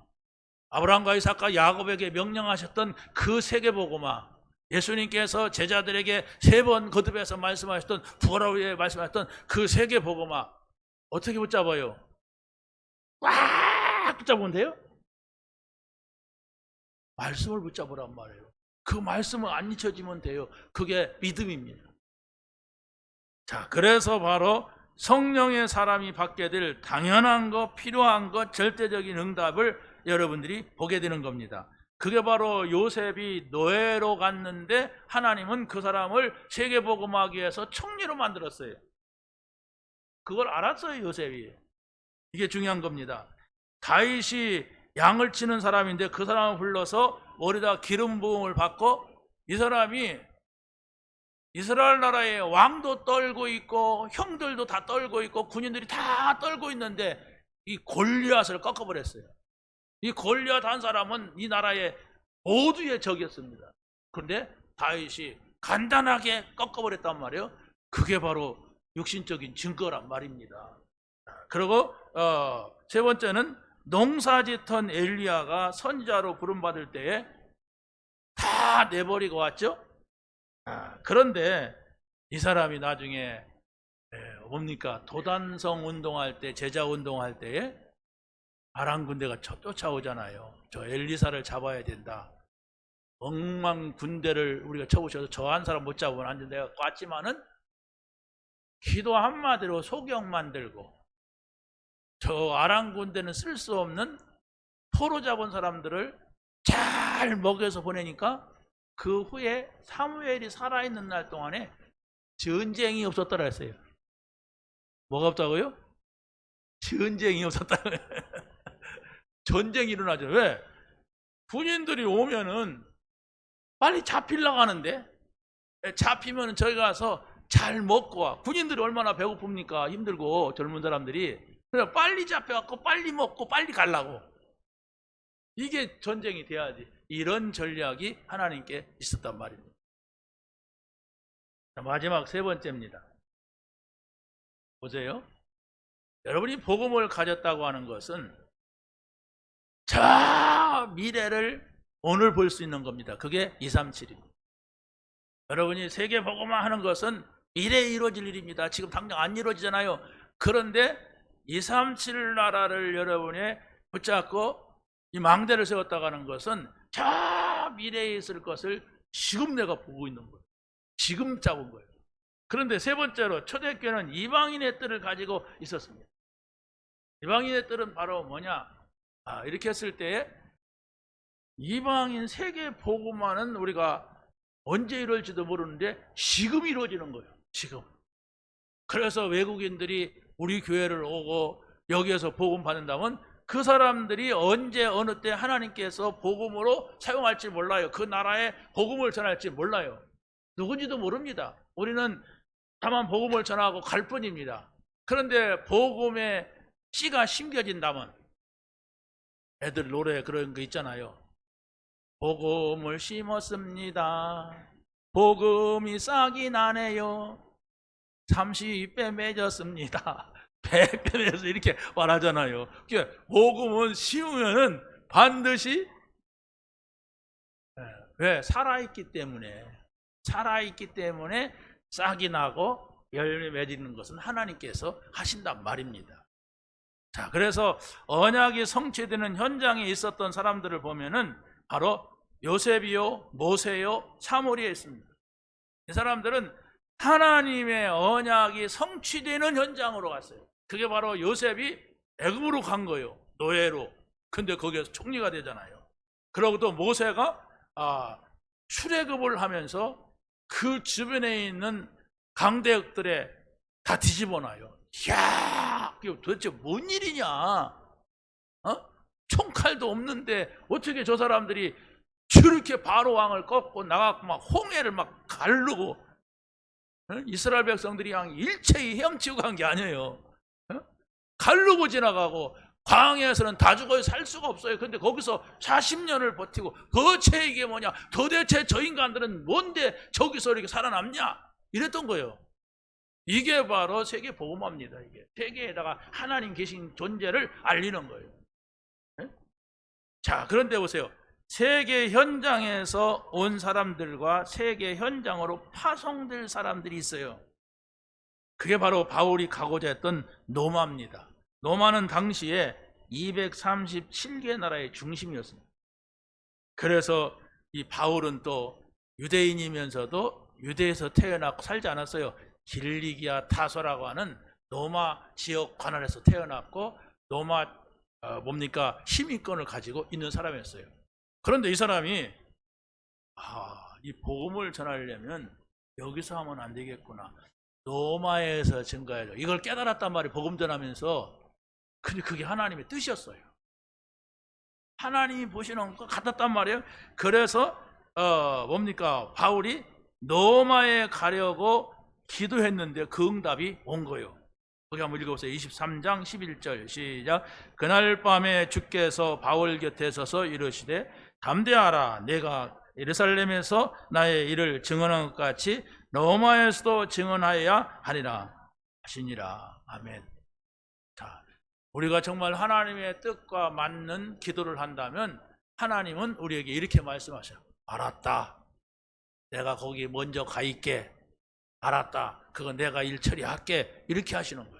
아브라함과 이삭과 야곱에게 명령하셨던 그 세계복음화, 예수님께서 제자들에게 3번 거듭해서 말씀하셨던 부활 후에 말씀하셨던 그 세계 복음화 어떻게 붙잡아요? 꽉 붙잡으면 돼요? 말씀을 붙잡으란 말이에요. 그 말씀을 안 잊혀지면 돼요. 그게 믿음입니다. 자, 그래서 바로 성령의 사람이 받게 될 당연한 것, 필요한 것, 절대적인 응답을 여러분들이 보게 되는 겁니다. 그게 바로 요셉이 노예로 갔는데 하나님은 그 사람을 세계복음하기 위해서 총리로 만들었어요. 그걸 알았어요, 요셉이. 이게 중요한 겁니다. 다윗이 양을 치는 사람인데 그 사람을 불러서 머리다 기름 부음을 받고 이 사람이 이스라엘 나라의 왕도 떨고 있고 형들도 다 떨고 있고 군인들이 다 떨고 있는데 이 골리앗을 꺾어버렸어요. 이 골리앗 한 사람은 이 나라의 모두의 적이었습니다. 그런데 다윗이 간단하게 꺾어버렸단 말이에요. 그게 바로 육신적인 증거란 말입니다. 그리고 세 번째는 농사짓던 엘리야가 선지자로 부름받을 때에 다 내버리고 왔죠. 그런데 이 사람이 나중에 뭡니까? 도단성 운동할 때, 제자 운동할 때에 아람 군대가 쫓아오잖아요. 저 엘리사를 잡아야 된다. 엉망 군대를 우리가 쳐부셔서 저 한 사람 못 잡으면 안 된다. 내가 꽈지만은 기도 한마디로 소경 만들고 저 아람 군대는 쓸 수 없는 포로 잡은 사람들을 잘 먹여서 보내니까 그 후에 사무엘이 살아있는 날 동안에 전쟁이 없었더라 했어요. 뭐가 없다고요? 전쟁이 없었다고요. 전쟁이 일어나죠. 왜? 군인들이 오면은 빨리 잡히려고 하는데 잡히면 저기 가서 잘 먹고 와. 군인들이 얼마나 배고픕니까? 힘들고 젊은 사람들이. 그래서 빨리 잡혀갖고 빨리 먹고 빨리 가려고. 이게 전쟁이 돼야지. 이런 전략이 하나님께 있었단 말입니다. 자, 마지막 세 번째입니다. 보세요. 여러분이 복음을 가졌다고 하는 것은 저 미래를 오늘 볼 수 있는 겁니다. 그게 237입니다. 여러분이 세계 복음화 하는 것은 미래에 이루어질 일입니다. 지금 당장 안 이루어지잖아요. 그런데 237 나라를 여러분이 붙잡고 이 망대를 세웠다고 하는 것은 저 미래에 있을 것을 지금 내가 보고 있는 거예요. 지금 잡은 거예요. 그런데 세 번째로 초대교회는 이방인의 뜰을 가지고 있었습니다. 이방인의 뜰은 바로 뭐냐? 이렇게 했을 때 이방인 세계 복음화는 우리가 언제 이루어질지도 모르는데 지금 이루어지는 거예요. 지금. 그래서 외국인들이 우리 교회를 오고 여기에서 복음 받는다면 그 사람들이 언제 어느 때 하나님께서 복음으로 사용할지 몰라요. 그 나라에 복음을 전할지 몰라요. 누군지도 모릅니다. 우리는 다만 복음을 전하고 갈 뿐입니다. 그런데 복음의 씨가 심겨진다면 애들 노래 그런 거 있잖아요. 복음을 심었습니다. 복음이 싹이 나네요. 30배 맺었습니다. 100배 맺어서 이렇게 말하잖아요. 그러니까 복음은 심으면은 반드시 왜? 살아있기 때문에 싹이 나고 열매 맺는 것은 하나님께서 하신단 말입니다. 자, 그래서 언약이 성취되는 현장에 있었던 사람들을 보면은 바로 요셉이요, 모세요, 사무엘이 있습니다. 이 사람들은 하나님의 언약이 성취되는 현장으로 갔어요. 그게 바로 요셉이 애굽으로 간 거예요. 노예로. 근데 거기에서 총리가 되잖아요. 그리고 또 모세가 출애굽을 하면서 그 주변에 있는 강대국들에 다 뒤집어놔요. 이야, 그게 도대체 뭔 일이냐? 총칼도 없는데 어떻게 저 사람들이 저렇게 바로 왕을 꺾고 나가고 막 홍해를 막 가르고 이스라엘 백성들이 그냥 일체히 헤엄치고 간 게 아니에요. 가르고 지나가고 광야에서는 다 죽어요. 살 수가 없어요. 근데 거기서 40년을 버티고 도대체 이게 뭐냐? 도대체 저 인간들은 뭔데 저기서 이렇게 살아남냐? 이랬던 거예요. 이게 바로 세계 복음화입니다. 이게 세계에다가 하나님 계신 존재를 알리는 거예요. 자, 그런데 보세요. 세계 현장에서 온 사람들과 세계 현장으로 파송될 사람들이 있어요. 그게 바로 바울이 가고자 했던 로마입니다. 로마는 당시에 237개 나라의 중심이었습니다. 그래서 이 바울은 또 유대인이면서도 유대에서 태어나고 살지 않았어요. 길리기아 타소라고 하는 로마 지역 관할에서 태어났고 로마 시민권을 가지고 있는 사람이었어요. 그런데 이 사람이 이 복음을 전하려면 여기서 하면 안 되겠구나. 로마에서 증거해야 돼. 이걸 깨달았단 말이에요. 복음 전하면서. 근데 그게 하나님의 뜻이었어요. 하나님이 보시는 것 같았단 말이에요. 그래서 바울이 로마에 가려고 기도했는데 그 응답이 온 거예요. 거기 한번 읽어보세요. 23장 11절 시작. 그날 밤에 주께서 바울 곁에 서서 이르시되 담대하라. 내가 예루살렘에서 나의 일을 증언한 것 같이 로마에서도 증언하여야 하리라 하시니라. 아멘. 자, 우리가 정말 하나님의 뜻과 맞는 기도를 한다면 하나님은 우리에게 이렇게 말씀하셔요. 알았다. 내가 거기 먼저 가 있게. 알았다. 그거 내가 일 처리할게. 이렇게 하시는 거예요.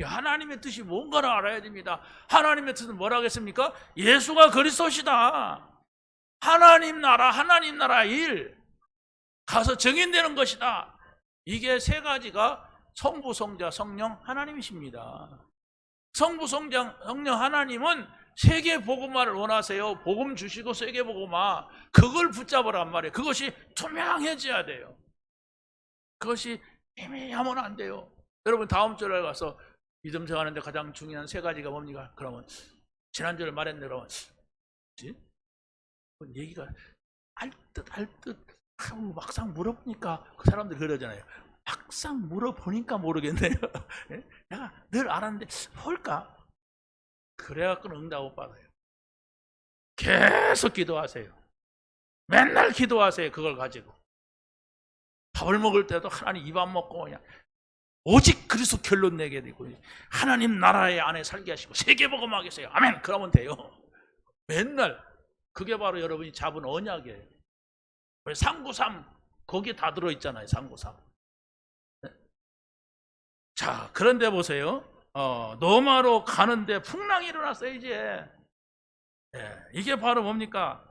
하나님의 뜻이 뭔가를 알아야 됩니다. 하나님의 뜻은 뭐라고 했습니까? 예수가 그리스도시다. 하나님 나라 일 가서 증인되는 것이다. 이게 세 가지가 성부, 성자, 성령 하나님이십니다. 성부, 성령 하나님은 세계 복음화를 원하세요. 복음 주시고 세계 복음화. 그걸 붙잡으란 말이에요. 그것이 투명해져야 돼요. 그것이 애매하면 안 돼요. 여러분 다음 주에 가서 믿음 생활하는데 가장 중요한 세 가지가 뭡니까? 그러면 지난주에 말했는데 그러면 얘기가 알듯 하고 막상 물어보니까 그 사람들이 그러잖아요. 막상 물어보니까 모르겠네요. 내가 늘 알았는데 뭘까? 그래갖고 응답 못 받아요. 계속 기도하세요. 맨날 기도하세요. 그걸 가지고 밥을 먹을 때도 하나님 입 안 먹고 그냥 오직 그리스도 결론 내게 되고 하나님 나라의 안에 살게 하시고 세계복음하게 하세요. 아멘. 그러면 돼요. 맨날 그게 바로 여러분이 잡은 언약이에요. 상구삼 거기에 다 들어있잖아요. 상구삼. 자, 그런데 보세요. 로마로 가는데 풍랑이 일어났어요. 이제 이게 바로 뭡니까?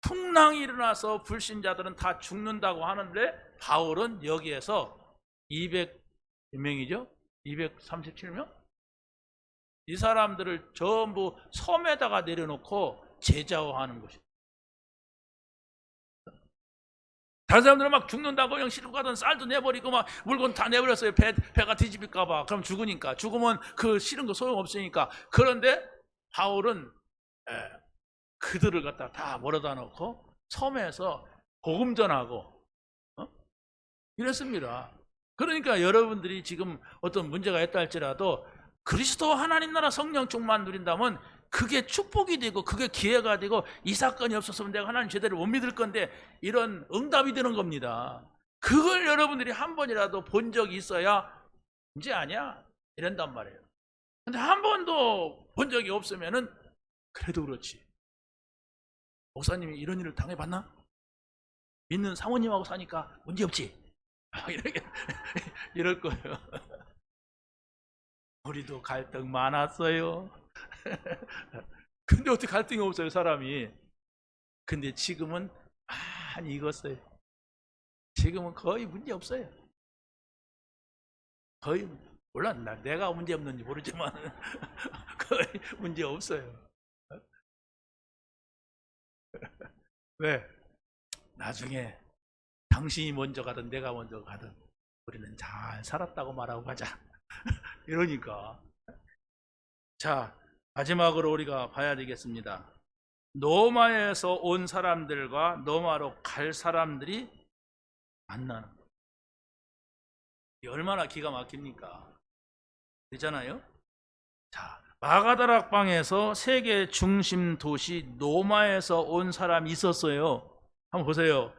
풍랑이 일어나서 불신자들은 다 죽는다고 하는데 바울은 여기에서 200명이죠? 237명? 이 사람들을 전부 섬에다가 내려놓고 제자화하는 것입니다. 다른 사람들은 막 죽는다고 그냥 싣고 가던 쌀도 내버리고 막 물건 다 내버렸어요. 배가 뒤집힐까봐. 그럼 죽으니까. 죽으면 그 실은 거 소용없으니까. 그런데 바울은 그들을 갖다 다 몰아다 놓고 섬에서 복음 전하고 이랬습니다. 그러니까 여러분들이 지금 어떤 문제가 있다 할지라도 그리스도 하나님 나라 성령 충만 누린다면 그게 축복이 되고 그게 기회가 되고 이 사건이 없었으면 내가 하나님 제대로 못 믿을 건데 이런 응답이 되는 겁니다. 그걸 여러분들이 한 번이라도 본 적이 있어야 이제 아니야 이런단 말이에요. 근데 한 번도 본 적이 없으면은 그래도 그렇지. 목사님이 이런 일을 당해봤나? 믿는 사모님하고 사니까 문제없지. 이럴 거예요. 우리도 갈등 많았어요. 근데 어떻게 갈등이 없어요, 사람이. 근데 지금은 많이 익었어요. 지금은 거의 문제 없어요. 거의 몰라, 내가 문제 없는지 모르지만 거의 문제 없어요. 왜? 나중에 당신이 먼저 가든 내가 먼저 가든 우리는 잘 살았다고 말하고 가자. 이러니까. 자, 마지막으로 우리가 봐야 되겠습니다. 로마에서 온 사람들과 로마로 갈 사람들이 만나는 거예요. 얼마나 기가 막힙니까? 그렇잖아요? 자, 마가다락방에서 세계 중심 도시 로마에서 온 사람이 있었어요. 한번 보세요.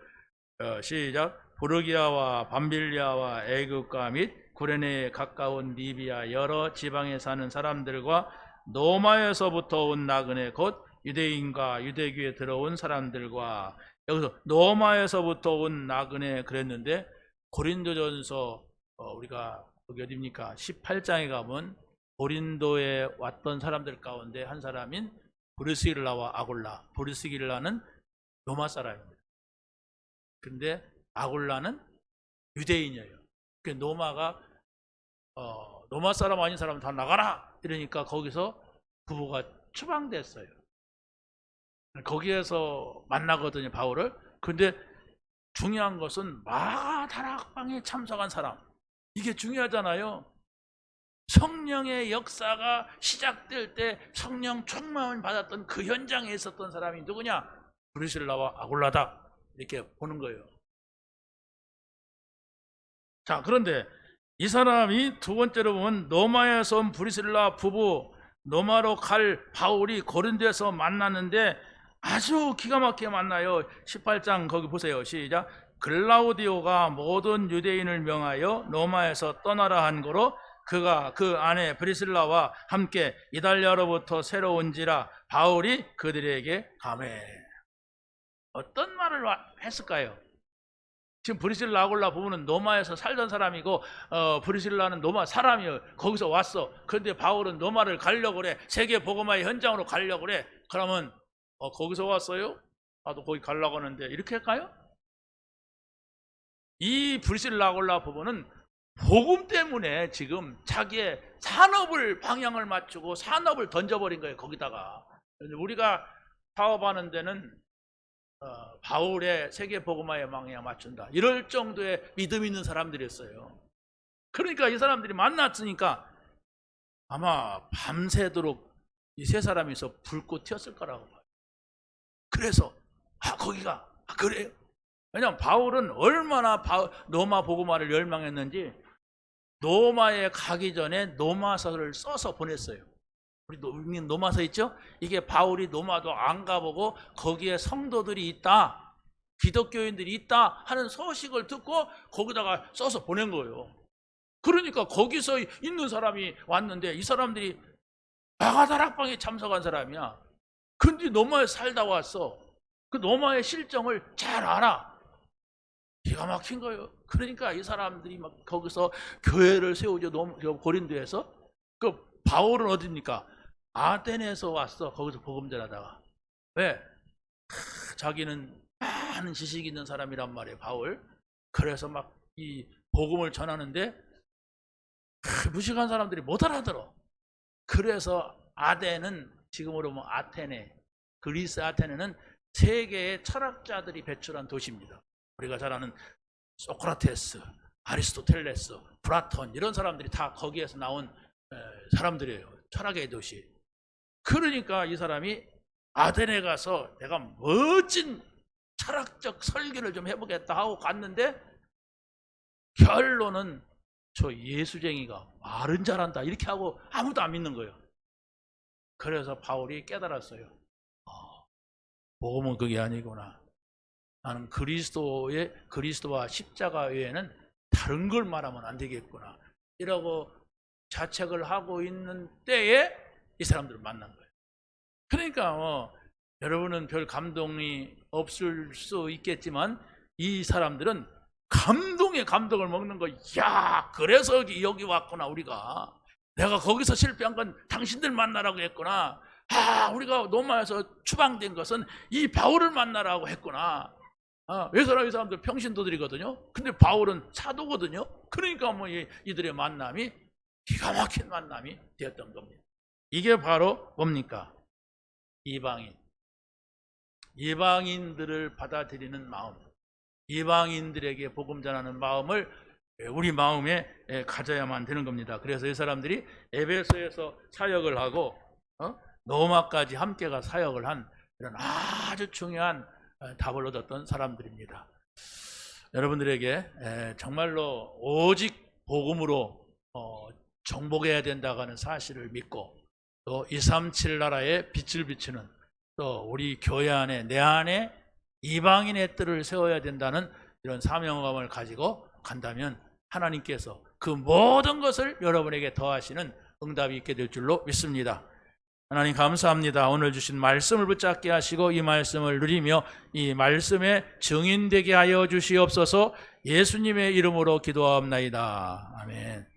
시작. 부르기아와 밤빌리아와 애국가 및 구레네에 가까운 리비아 여러 지방에 사는 사람들과 로마에서부터 온 나그네 곧 유대인과 유대교에 들어온 사람들과, 여기서 로마에서부터 온 나그네 그랬는데, 고린도전서 우리가 여기 어디입니까? 18장에 가면 고린도에 왔던 사람들 가운데 한 사람인 브리스길라와 아굴라. 브리스길라는 로마 사람입니다. 근데 아굴라는 유대인이에요. 그 로마가 로마 사람 아닌 사람 다 나가라 이러니까 거기서 부부가 추방됐어요. 거기에서 만나거든요, 바울을. 근데 중요한 것은 마가다락방에 참석한 사람, 이게 중요하잖아요. 성령의 역사가 시작될 때 성령 충만을 받았던 그 현장에 있었던 사람이 누구냐? 브리실라와 아굴라다, 이렇게 보는 거예요. 자, 그런데 이 사람이 두 번째로 보면 로마에서 온 브리실라 부부, 로마로 갈 바울이 고린도에서 만났는데 아주 기가 막히게 만나요. 18장 거기 보세요. 시작. 글라우디오가 모든 유대인을 명하여 로마에서 떠나라 한 거로 그가 그 아내 브리실라와 함께 이달리아로부터 새로 온지라 바울이 그들에게 가매. 어떤 말을 했을까요? 지금 브리실라 아굴라 부부는 로마에서 살던 사람이고 브리실라는 로마 사람이에요. 거기서 왔어. 그런데 바울은 로마를 가려고 그래. 세계 복음화의 현장으로 가려고 그래. 그러면 거기서 왔어요? 나도 거기 가려고 하는데, 이렇게 할까요? 이 브리실라 아굴라 부부는 복음 때문에 지금 자기의 산업을 방향을 맞추고 산업을 던져버린 거예요. 거기다가 우리가 사업하는 데는 바울의 세계 복음화의 방향을 맞춘다, 이럴 정도의 믿음 있는 사람들이었어요. 그러니까 이 사람들이 만났으니까 아마 밤새도록 이 세 사람이서 불꽃 튀었을 거라고 봐요. 그래서 거기가 그래요. 왜냐하면 바울은 얼마나 로마 복음화를 열망했는지 로마에 가기 전에 로마서를 써서 보냈어요. 우리 로마서 있죠? 이게 바울이 로마도 안 가보고 거기에 성도들이 있다, 기독교인들이 있다 하는 소식을 듣고 거기다가 써서 보낸 거예요. 그러니까 거기서 있는 사람이 왔는데 이 사람들이 마가다락방에 참석한 사람이야. 근데 로마에 살다 왔어. 그 로마의 실정을 잘 알아. 기가 막힌 거예요. 그러니까 이 사람들이 막 거기서 교회를 세우죠. 고린도에서. 그 바울은 어디입니까? 아테네에서 왔어. 거기서 복음 전하다가. 왜? 자기는 많은 지식이 있는 사람이란 말이에요, 바울. 그래서 막 이 복음을 전하는데 무식한 사람들이 못 알아들어. 그래서 아덴은, 지금으로 보면 아테네, 그리스 아테네는 세계의 철학자들이 배출한 도시입니다. 우리가 잘 아는 소크라테스, 아리스토텔레스, 플라톤, 이런 사람들이 다 거기에서 나온 사람들이에요. 철학의 도시. 그러니까 이 사람이 아테네 가서 내가 멋진 철학적 설교를 좀 해보겠다 하고 갔는데 결론은 저 예수쟁이가 말은 잘한다 이렇게 하고 아무도 안 믿는 거예요. 그래서 바울이 깨달았어요. 복음은 그게 아니구나. 나는 그리스도와 십자가 외에는 다른 걸 말하면 안 되겠구나, 이러고 자책을 하고 있는 때에 이 사람들을 만난 거예요. 그러니까 여러분은 별 감동이 없을 수 있겠지만 이 사람들은 감동에 감동을 먹는 거예요. 야, 그래서 여기 왔구나. 우리가 내가 거기서 실패한 건 당신들 만나라고 했구나. 우리가 로마에서 추방된 것은 이 바울을 만나라고 했구나. 왜 이 사람들 평신도들이거든요. 근데 바울은 사도거든요. 그러니까 이들의 만남이 기가 막힌 만남이 되었던 겁니다. 이게 바로 뭡니까? 이방인들을 받아들이는 마음, 이방인들에게 복음 전하는 마음을 우리 마음에 가져야만 되는 겁니다. 그래서 이 사람들이 에베소에서 사역을 하고 로마까지 함께가 사역을 한 이런 아주 중요한 답을 얻었던 사람들입니다. 여러분들에게 정말로 오직 복음으로 정복해야 된다고 하는 사실을 믿고, 또 237 나라에 빛을 비추는, 또 우리 교회 안에 내 안에 이방인의 뜰을 세워야 된다는 이런 사명감을 가지고 간다면 하나님께서 그 모든 것을 여러분에게 더하시는 응답이 있게 될 줄로 믿습니다. 하나님 감사합니다. 오늘 주신 말씀을 붙잡게 하시고 이 말씀을 누리며 이 말씀에 증인되게 하여 주시옵소서. 예수님의 이름으로 기도하옵나이다. 아멘.